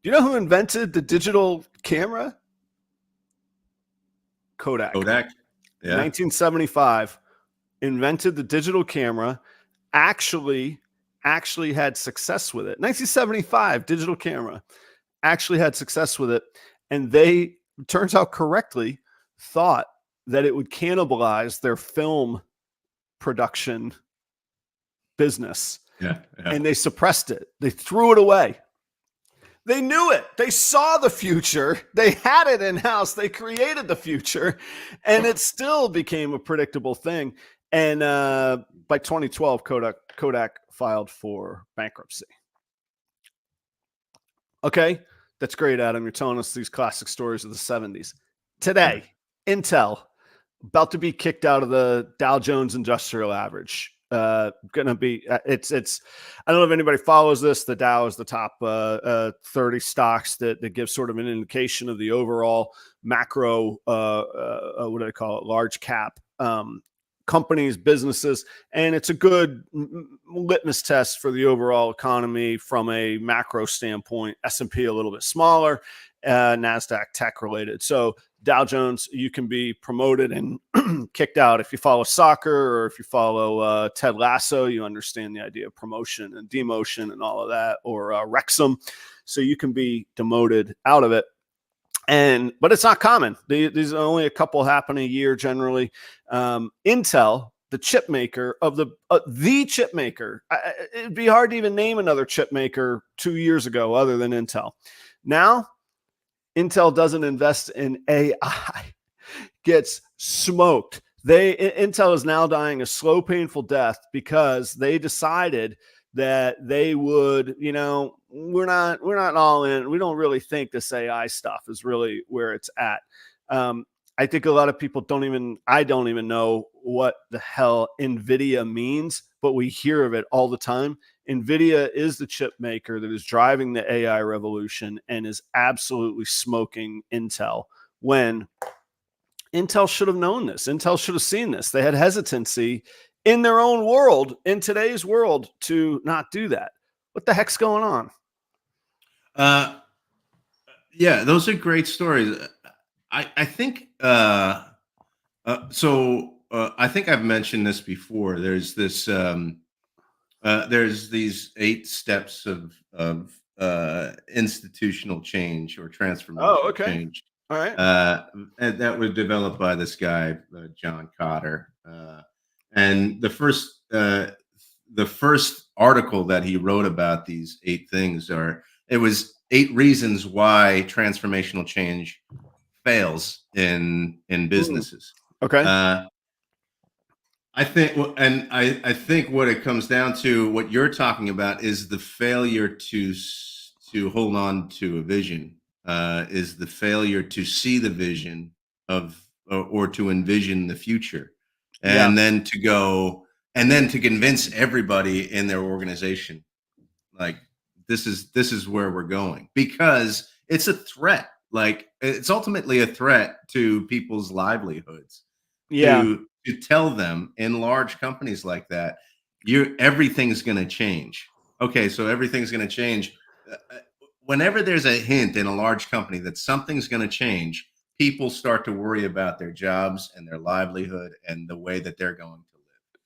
A: Do you know who invented the digital camera? Kodak. Yeah. 1975. Invented the digital camera. Actually had success with it. 1975, digital camera. Actually had success with it. And they, turns out correctly, thought that it would cannibalize their film production business. Yeah. And they suppressed it. They threw it away. They knew it. They saw the future. They had it in-house. They created the future. And it still became a predictable thing. And by 2012, Kodak filed for bankruptcy. Okay. That's great, Adam. You're telling us these classic stories of the 70s. Today, Intel about to be kicked out of the Dow Jones Industrial Average. Gonna be it's I don't know if anybody follows this. The Dow is the top 30 stocks that give sort of an indication of the overall macro what do I call it, large cap companies, businesses, and it's a good litmus test for the overall economy from a macro standpoint. S&P a little bit smaller, NASDAQ tech related. So Dow Jones, you can be promoted and kicked out. If you follow soccer or if you follow Ted Lasso, you understand the idea of promotion and demotion and all of that, or Wrexham. So you can be demoted out of it. But it's not common. These are only a couple happen a year generally. Intel, the chip maker of the chip maker, it'd be hard to even name another chip maker 2 years ago other than Intel. Now, Intel doesn't invest in AI, gets smoked. Intel is now dying a slow, painful death because they decided that they would, we're not all in. We don't really think this AI stuff is really where it's at. I think a lot of people I don't even know what the hell NVIDIA means, but we hear of it all the time. NVIDIA is the chip maker that is driving the AI revolution and is absolutely smoking Intel when Intel should have known this. Intel should have seen this. They had hesitancy in their own world, in today's world, to not do that. What the heck's going on?
B: Yeah, those are great stories. I think I think I've mentioned this before. There's this there's these 8 steps of institutional change or transformational change.
A: All right.
B: And that was developed by this guy, John Cotter. And the first article that he wrote about these 8 things it was 8 reasons why transformational change fails in businesses.
A: Okay.
B: I think, and I think what it comes down to, what you're talking about, is the failure to hold on to a vision, is the failure to see the vision of, or to envision the future, and then to go and then to convince everybody in their organization, like, this is where we're going, because it's a threat. Like, it's ultimately a threat to people's livelihoods. To tell them in large companies like that, everything's going to change. Okay, so everything's going to change. Whenever there's a hint in a large company that something's going to change, people start to worry about their jobs and their livelihood and the way that they're going to live.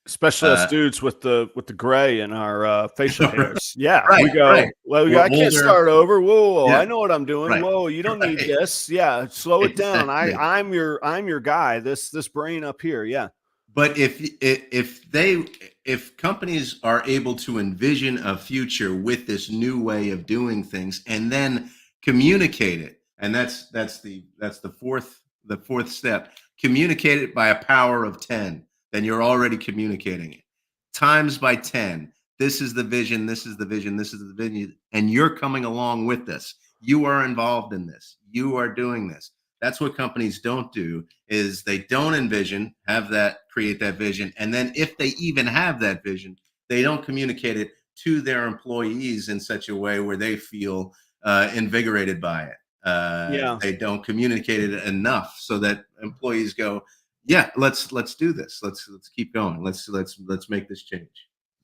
A: Especially us dudes with the gray in our facial hairs. Yeah,
B: right,
A: we go.
B: Right.
A: Well, I can't start over. Whoa,
B: Yeah.
A: I know what I'm doing.
B: Right.
A: Whoa, you don't need this. Yeah, slow it down.
B: Exactly.
A: I'm your guy. This brain up here. Yeah.
B: But if companies are able to envision a future with this new way of doing things and then communicate it, and that's the fourth step, communicate it by a power of 10, then you're already communicating it times by 10. This is the vision, this is the vision, this is the vision, and you're coming along with this. You are involved in this. You are doing this. That's what companies don't do, is they don't envision, create that vision. And then if they even have that vision, they don't communicate it to their employees in such a way where they feel invigorated by it. They don't communicate it enough so that employees go, yeah, let's do this. Let's keep going. Let's make this change.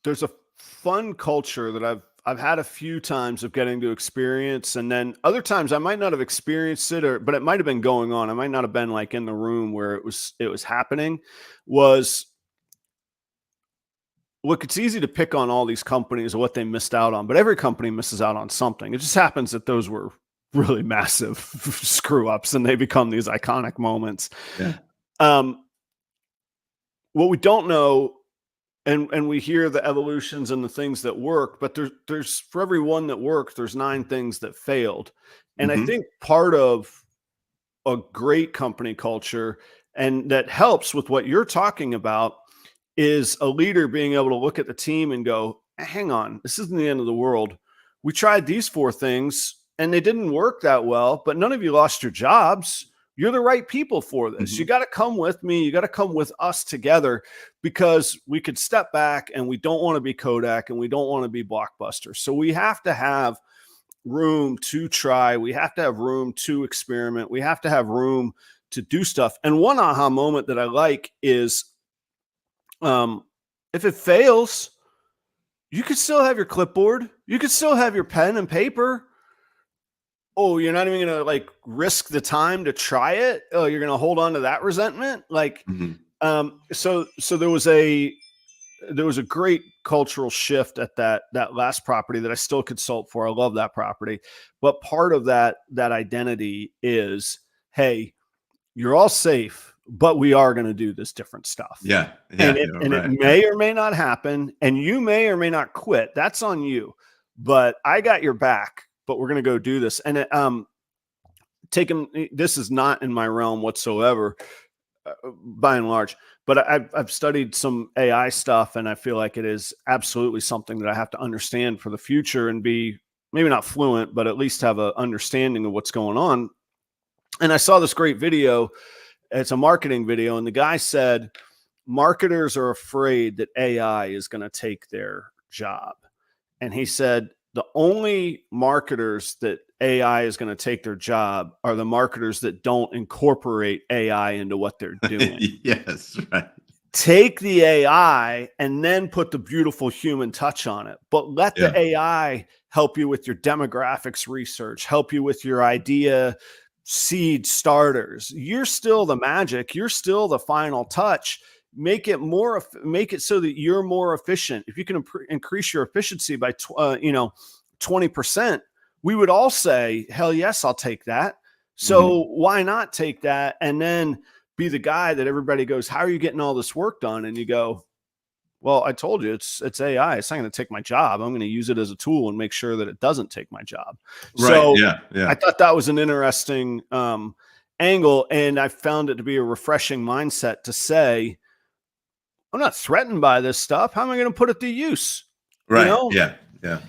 A: There's a fun culture that I've had a few times of getting to experience, and then other times I might not have experienced it, but it might have been going on. I might not have been like in the room where it was happening. Look, it's easy to pick on all these companies and what they missed out on, but every company misses out on something. It just happens that those were really massive screw ups and they become these iconic moments.
B: Yeah.
A: What we don't know, and we hear the evolutions and the things that work, but there's for every one that worked, there's 9 things that failed. And I think part of a great company culture, and that helps with what you're talking about, is a leader being able to look at the team and go, hang on, this isn't the end of the world. We tried these 4 things and they didn't work that well, but none of you lost your jobs. You're the right people for this. You got to come with me. You got to come with us together, because we could step back and we don't want to be Kodak and we don't want to be Blockbuster. So we have to have room to try. We have to have room to experiment. We have to have room to do stuff. And one aha moment that I like is, if it fails, you could still have your clipboard. You could still have your pen and paper. Oh, you're not even going to like risk the time to try it. Oh, you're going to hold on to that resentment. Like, so there was a great cultural shift at that last property that I still consult for. I love that property. But part of that identity is, hey, you're all safe, but we are going to do this different stuff.
B: Yeah.
A: And it may or may not happen, and you may or may not quit. That's on you. But I got your back, but we're going to go do this. And this is not in my realm whatsoever, by and large, but I've studied some AI stuff, and I feel like it is absolutely something that I have to understand for the future and be maybe not fluent, but at least have an understanding of what's going on. And I saw this great video. It's a marketing video. And the guy said, marketers are afraid that AI is going to take their job. And he said, the only marketers that AI is going to take their job are the marketers that don't incorporate AI into what they're doing.
B: Yes, right.
A: Take the AI and then put the beautiful human touch on it, but let the AI help you with your demographics research, help you with your idea seed starters. You're still the magic. You're still the final touch. Make it so that you're more efficient. If you can increase your efficiency by 20%, we would all say, hell yes, I'll take that. So why not take that and then be the guy that everybody goes, how are you getting all this work done? And you go, well, I told you it's AI. It's not going to take my job. I'm going to use it as a tool and make sure that it doesn't take my job.
B: Right.
A: So
B: yeah.
A: I thought that was an interesting angle. And I found it to be a refreshing mindset to say, I'm not threatened by this stuff. How am I going to put it to use?
B: Right.
A: You know?
B: Yeah. Yeah.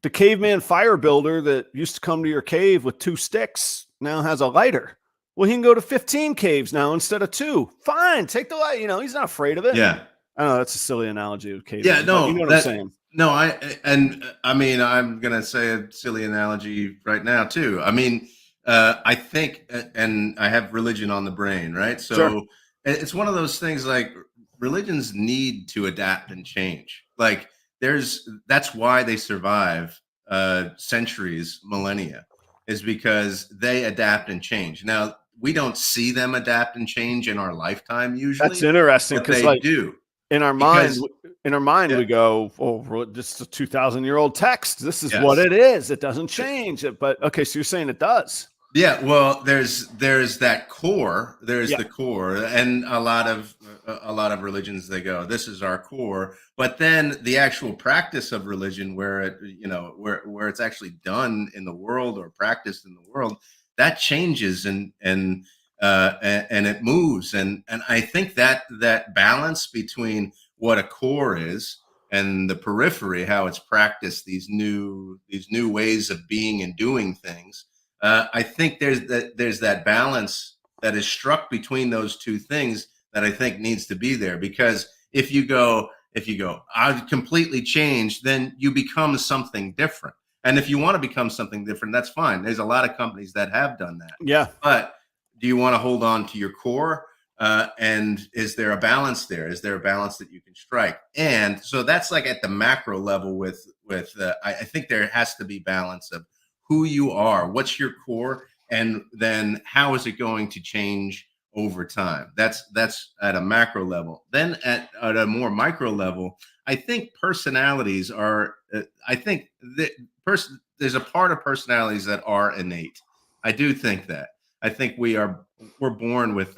A: The caveman fire builder that used to come to your cave with 2 sticks now has a lighter. Well, he can go to 15 caves now instead of 2. Fine, take the light. He's not afraid of it.
B: Yeah.
A: I know that's a silly analogy of caveman.
B: Yeah, no,
A: you know what I'm saying.
B: No, I mean, I'm gonna say a silly analogy right now too. I mean, I think, and I have religion on the brain, right? So
A: Sure.
B: It's one of those things like religions need to adapt and change. Like that's why they survive centuries, millennia, is because they adapt and change. Now, we don't see them adapt and change in our lifetime usually.
A: That's interesting because
B: they do.
A: In our mind, we go, oh, this is a 2,000-year-old text. This is what it is. It doesn't change. But okay, so you're saying it does.
B: Yeah, well, there's that core. There's the core, and a lot of religions, they go, this is our core. But then the actual practice of religion, where it where it's actually done in the world or practiced in the world, that changes and it moves. And I think that balance between what a core is and the periphery, how it's practiced, these new ways of being and doing things. I think there's that balance that is struck between those two things that I think needs to be there. Because if you go, I've completely changed, then you become something different. And if you want to become something different, that's fine. There's a lot of companies that have done that.
A: Yeah.
B: But do you want to hold on to your core? And is there a balance there? Is there a balance that you can strike? And so that's like at the macro level with I think there has to be balance of who you are, what's your core, and then how is it going to change over time? That's at a macro level. Then at a more micro level, I think personalities are, I think there's a part of personalities that are innate. I do think that. I think we're born with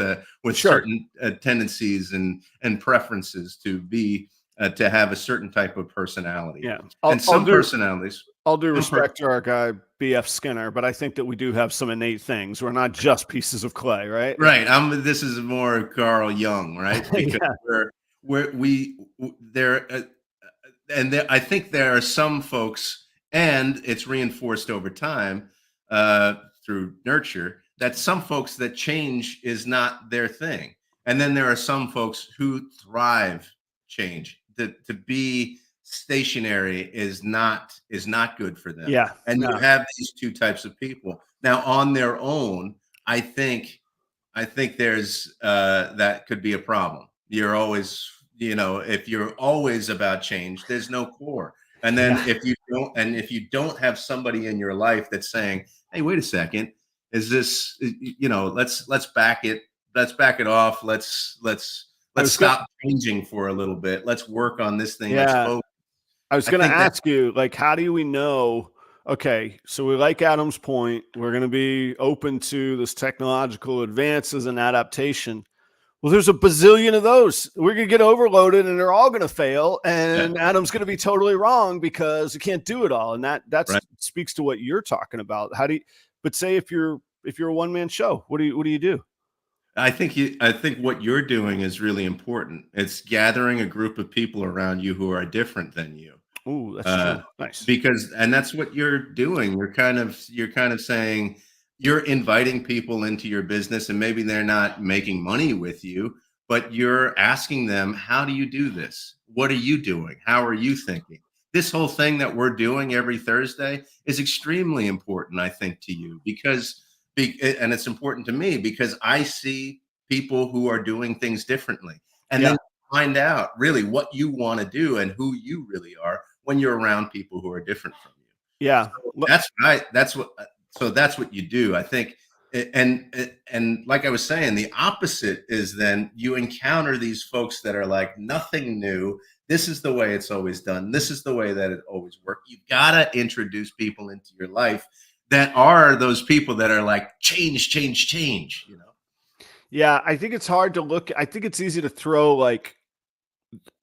B: certain tendencies and preferences to be to have a certain type of personality.
A: Yeah.
B: Personalities.
A: All due respect to our guy B.F. Skinner, but I think that we do have some innate things. We're not just pieces of clay, right?
B: Right. This is more Carl Jung, right? Because I think there are some folks, and it's reinforced over time through nurture, that some folks that change is not their thing. And then there are some folks who thrive change. To be stationary is not good for them.
A: Yeah.
B: And you have these two types of people. Now, on their own, I think there's that could be a problem. You're always, if you're always about change, there's no core. And then if you don't have somebody in your life that's saying, hey, wait a second, is this, let's back it off. Let's stop changing for a little bit. Let's work on this thing.
A: Yeah. I was going to ask you, like, how do we know? Okay, so we like Adam's point. We're going to be open to this technological advances and adaptation. Well, there's a bazillion of those. We're going to get overloaded and they're all going to fail. And Adam's going to be totally wrong because you can't do it all. And that speaks to what you're talking about. But say if you're a one-man show, what do you do?
B: I think what you're doing is really important. It's gathering a group of people around you who are different than you.
A: Oh, that's true. Nice.
B: And that's what you're doing. You're kind of saying, you're inviting people into your business, and maybe they're not making money with you, but you're asking them, how do you do this? What are you doing? How are you thinking? this whole thing that we're doing every Thursday is extremely important, I think, to you, and it's important to me because I see people who are doing things differently, and then find out really what you want to do and who you really are when you're around people who are different from you.
A: Yeah.
B: So that's what you do, I think. And like I was saying, the opposite is then you encounter these folks that are like, nothing new. This is the way it's always done. This is the way that it always worked. You've got to introduce people into your life that are those people that are like, change, change, change, you know?
A: Yeah. I think it's hard to look. I think it's easy to throw like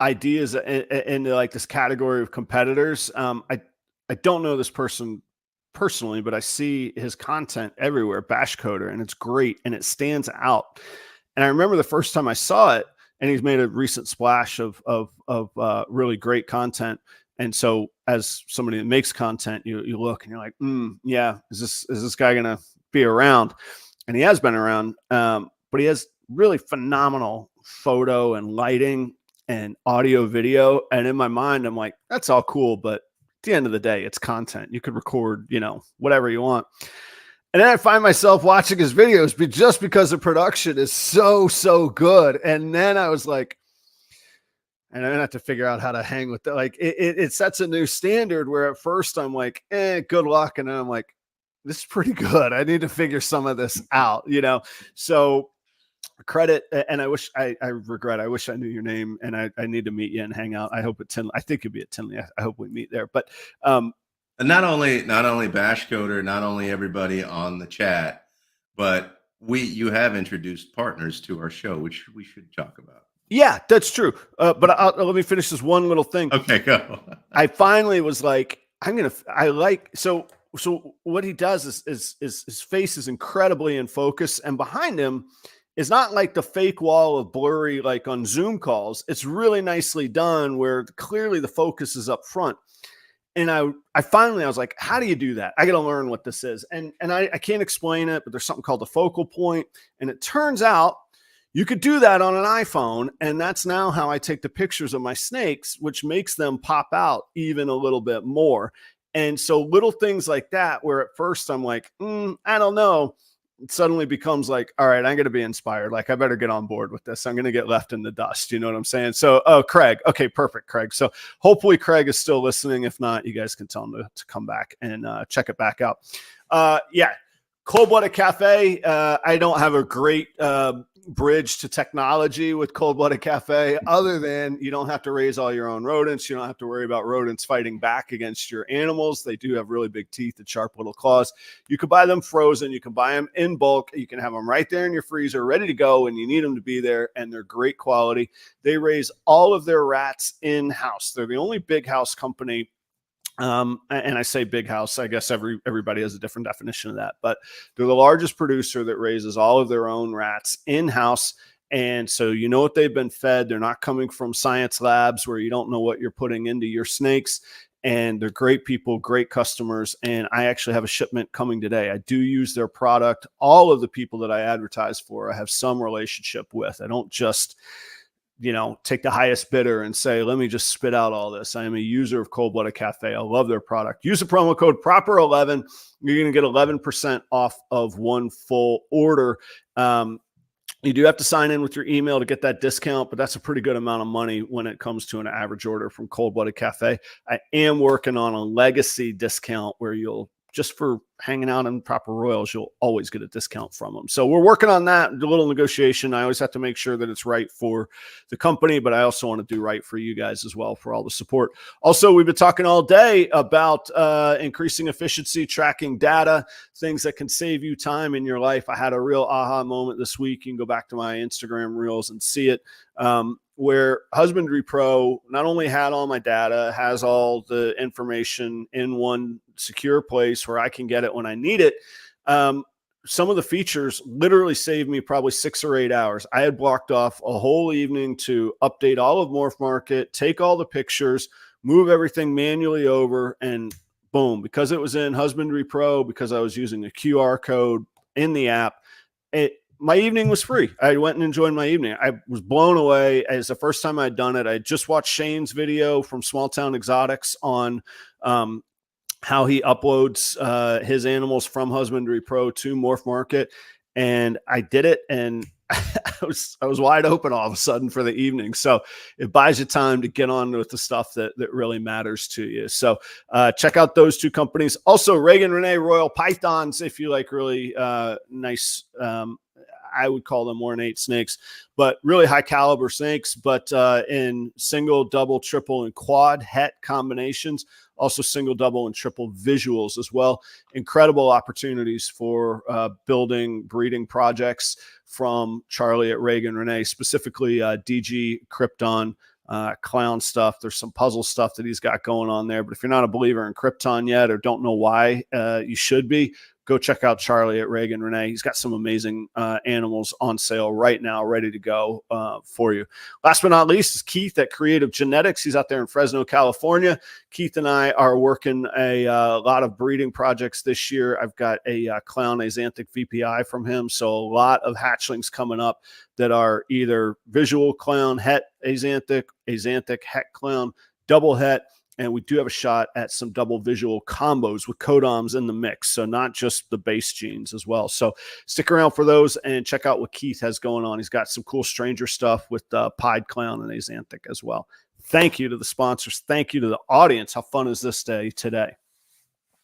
A: ideas into like this category of competitors. I don't know this person personally, but I see his content everywhere, Bash Coder, and it's great and it stands out. And I remember the first time I saw it, and he's made a recent splash of really great content. And so as somebody that makes content, you look and you're like, yeah, is this guy going to be around? And he has been around, but he has really phenomenal photo and lighting and audio video. And in my mind, I'm like, that's all cool, but at the end of the day, it's content. You could record, whatever you want. And then I find myself watching his videos just because the production is so good. And then I was like, and I'm gonna have to figure out how to hang with that. Like it sets a new standard where at first I'm like, good luck. And then I'm like, this is pretty good. I need to figure some of this out, So credit. And I wish I knew your name, and I need to meet you and hang out. I hope at Tinley. I think you'll be at Tinley. I hope we meet there. But
B: and not only Bash Coder, not only everybody on the chat, but you have introduced partners to our show, which we should talk about.
A: Yeah, that's true. But let me finish this one little thing.
B: Okay, go.
A: I finally was like, so what he does is his face is incredibly in focus, and behind him is not like the fake wall of blurry like on Zoom calls. It's really nicely done where clearly the focus is up front. And I finally was like, how do you do that? I got to learn what this is. And I can't explain it, but there's something called the focal point. And it turns out you could do that on an iPhone. And that's now how I take the pictures of my snakes, which makes them pop out even a little bit more. And so little things like that, where at first I'm like, I don't know. It suddenly becomes like, all right, I'm going to be inspired. Like, I better get on board with this. I'm going to get left in the dust. You know what I'm saying? So, Craig. Okay, perfect, Craig. So hopefully Craig is still listening. If not, you guys can tell him to come back and check it back out. Yeah. Cold-Blooded Cafe. I don't have a great bridge to technology with Cold-Blooded Cafe, other than you don't have to raise all your own rodents. You don't have to worry about rodents fighting back against your animals. They do have really big teeth and sharp little claws. You can buy them frozen. You can buy them in bulk. You can have them right there in your freezer, ready to go, and you need them to be there, and they're great quality. They raise all of their rats in-house. They're the only big house company. And I say big house, I guess everybody has a different definition of that, but they're the largest producer that raises all of their own rats in-house. And so you know what they've been fed. They're not coming from science labs where you don't know what you're putting into your snakes. And they're great people, great customers. And I actually have a shipment coming today. I do use their product. All of the people that I advertise for, I have some relationship with. I don't just take the highest bidder and say, let me just spit out all this. I am a user of Cold-Blooded Cafe. I love their product. Use the promo code PROPER11. You're going to get 11% off of one full order. You do have to sign in with your email to get that discount, but that's a pretty good amount of money when it comes to an average order from Cold-Blooded Cafe. I am working on a legacy discount where just for hanging out in Proper Royals, you'll always get a discount from them. So we're working on that, a little negotiation. I always have to make sure that it's right for the company, but I also want to do right for you guys as well for all the support. Also, we've been talking all day about increasing efficiency, tracking data, things that can save you time in your life. I had a real aha moment this week. You can go back to my Instagram reels and see it. Where Husbandry Pro not only had all my data, has all the information in one secure place where I can get it when I need it. Some of the features literally saved me probably 6 or 8 hours. I had blocked off a whole evening to update all of Morph Market, take all the pictures, move everything manually over, and boom, because it was in Husbandry Pro, because I was using a QR code in the app, my evening was free. I went and enjoyed my evening. I was blown away as the first time I'd done it. I just watched Shane's video from Small Town Exotics on how he uploads his animals from Husbandry Pro to Morph Market. And I did it, and I was wide open all of a sudden for the evening. So it buys you time to get on with the stuff that really matters to you. So check out those two companies. Also, Reagan, Renee, Royal Pythons, if you like really nice, I would call them ornate snakes, but really high caliber snakes, but in single, double, triple, and quad het combinations. Also single, double, and triple visuals as well. Incredible opportunities for building breeding projects from Charlie at Reagan Renee, specifically DG Krypton clown stuff. There's some puzzle stuff that he's got going on there. But if you're not a believer in Krypton yet or don't know why you should be, go check out Charlie at Reagan Renee. He's got some amazing animals on sale right now, ready to go for you. Last but not least is Keith at Kreative Genetics. He's out there in Fresno, California. Keith and I are working a lot of breeding projects this year. I've got a clown axanthic VPI from him. So a lot of hatchlings coming up that are either visual clown, het axanthic, het clown, double het. And we do have a shot at some double visual combos with codoms in the mix. So not just the base genes as well. So stick around for those and check out what Keith has going on. He's got some cool stranger stuff with Pied Clown and Axanthic as well. Thank you to the sponsors. Thank you to the audience. How fun is this day today?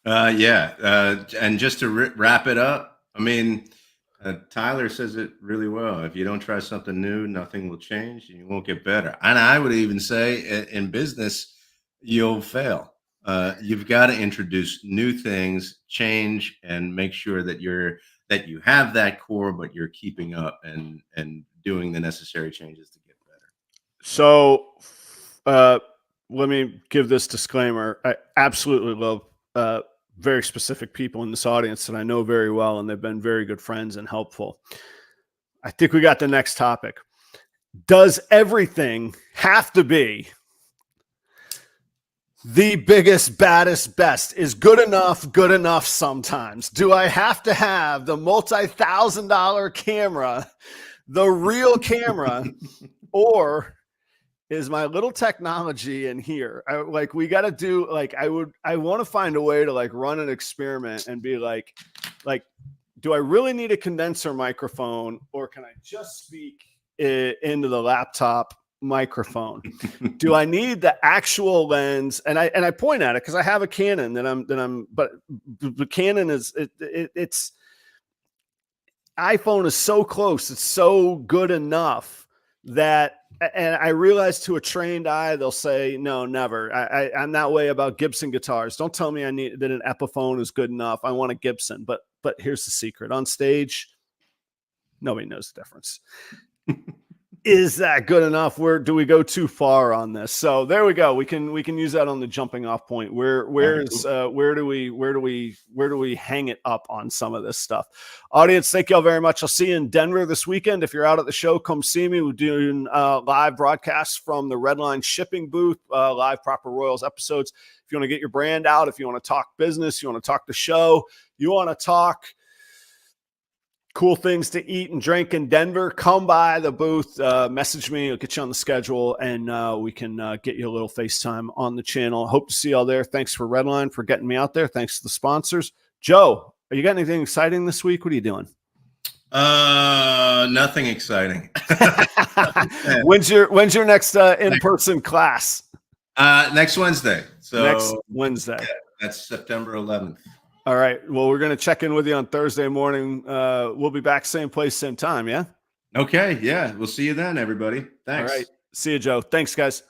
B: And just to wrap it up, I mean, Tyler says it really well. If you don't try something new, nothing will change and you won't get better. And I would even say in business, you'll fail. You've got to introduce new things, change, and make sure that you have that core, but you're keeping up and doing the necessary changes to get better.
A: So let me give this disclaimer. I absolutely love very specific people in this audience that I know very well, and they've been very good friends and helpful. I think we got the next topic. Does everything have to be the biggest, baddest, best? Is good enough sometimes? Do I have to have the multi-$1,000 camera, the real camera, or is my little technology in here? We got to do, I want to find a way to run an experiment and be like, do I really need a condenser microphone, or can I just speak into the laptop microphone? Do I need the actual lens? And I point at it because I have a Canon but the Canon it's iPhone is so close. It's so good enough that, and I realize to a trained eye, they'll say, no, never. I'm that way about Gibson guitars. Don't tell me that an Epiphone is good enough. I want a Gibson, but here's the secret. On stage, nobody knows the difference. Is that good enough? Where do we go too far on this? So there we go. We can use that on the jumping off point. Where do we hang it up on some of this stuff? Audience, thank y'all very much. I'll see you in Denver this weekend. If you're out at the show, come see me. We're doing live broadcasts from the Redline shipping booth, live Proper Royals episodes. If you want to get your brand out, if you want to talk business, you want to talk the show, you want to talk cool things to eat and drink in Denver, come by the booth, message me, I'll get you on the schedule, and we can get you a little FaceTime on the channel. Hope to see y'all there. Thanks for Redline for getting me out there. Thanks to the sponsors. Joe, are you got anything exciting this week? What are you doing?
B: Nothing exciting.
A: When's your next in-person class?
B: Next Wednesday. So
A: next Wednesday.
B: Yeah, that's September 11th.
A: All right. Well, we're going to check in with you on Thursday morning. We'll be back same place, same time. Yeah.
B: Okay. Yeah. We'll see you then, everybody. Thanks.
A: All right. See you, Joe. Thanks, guys.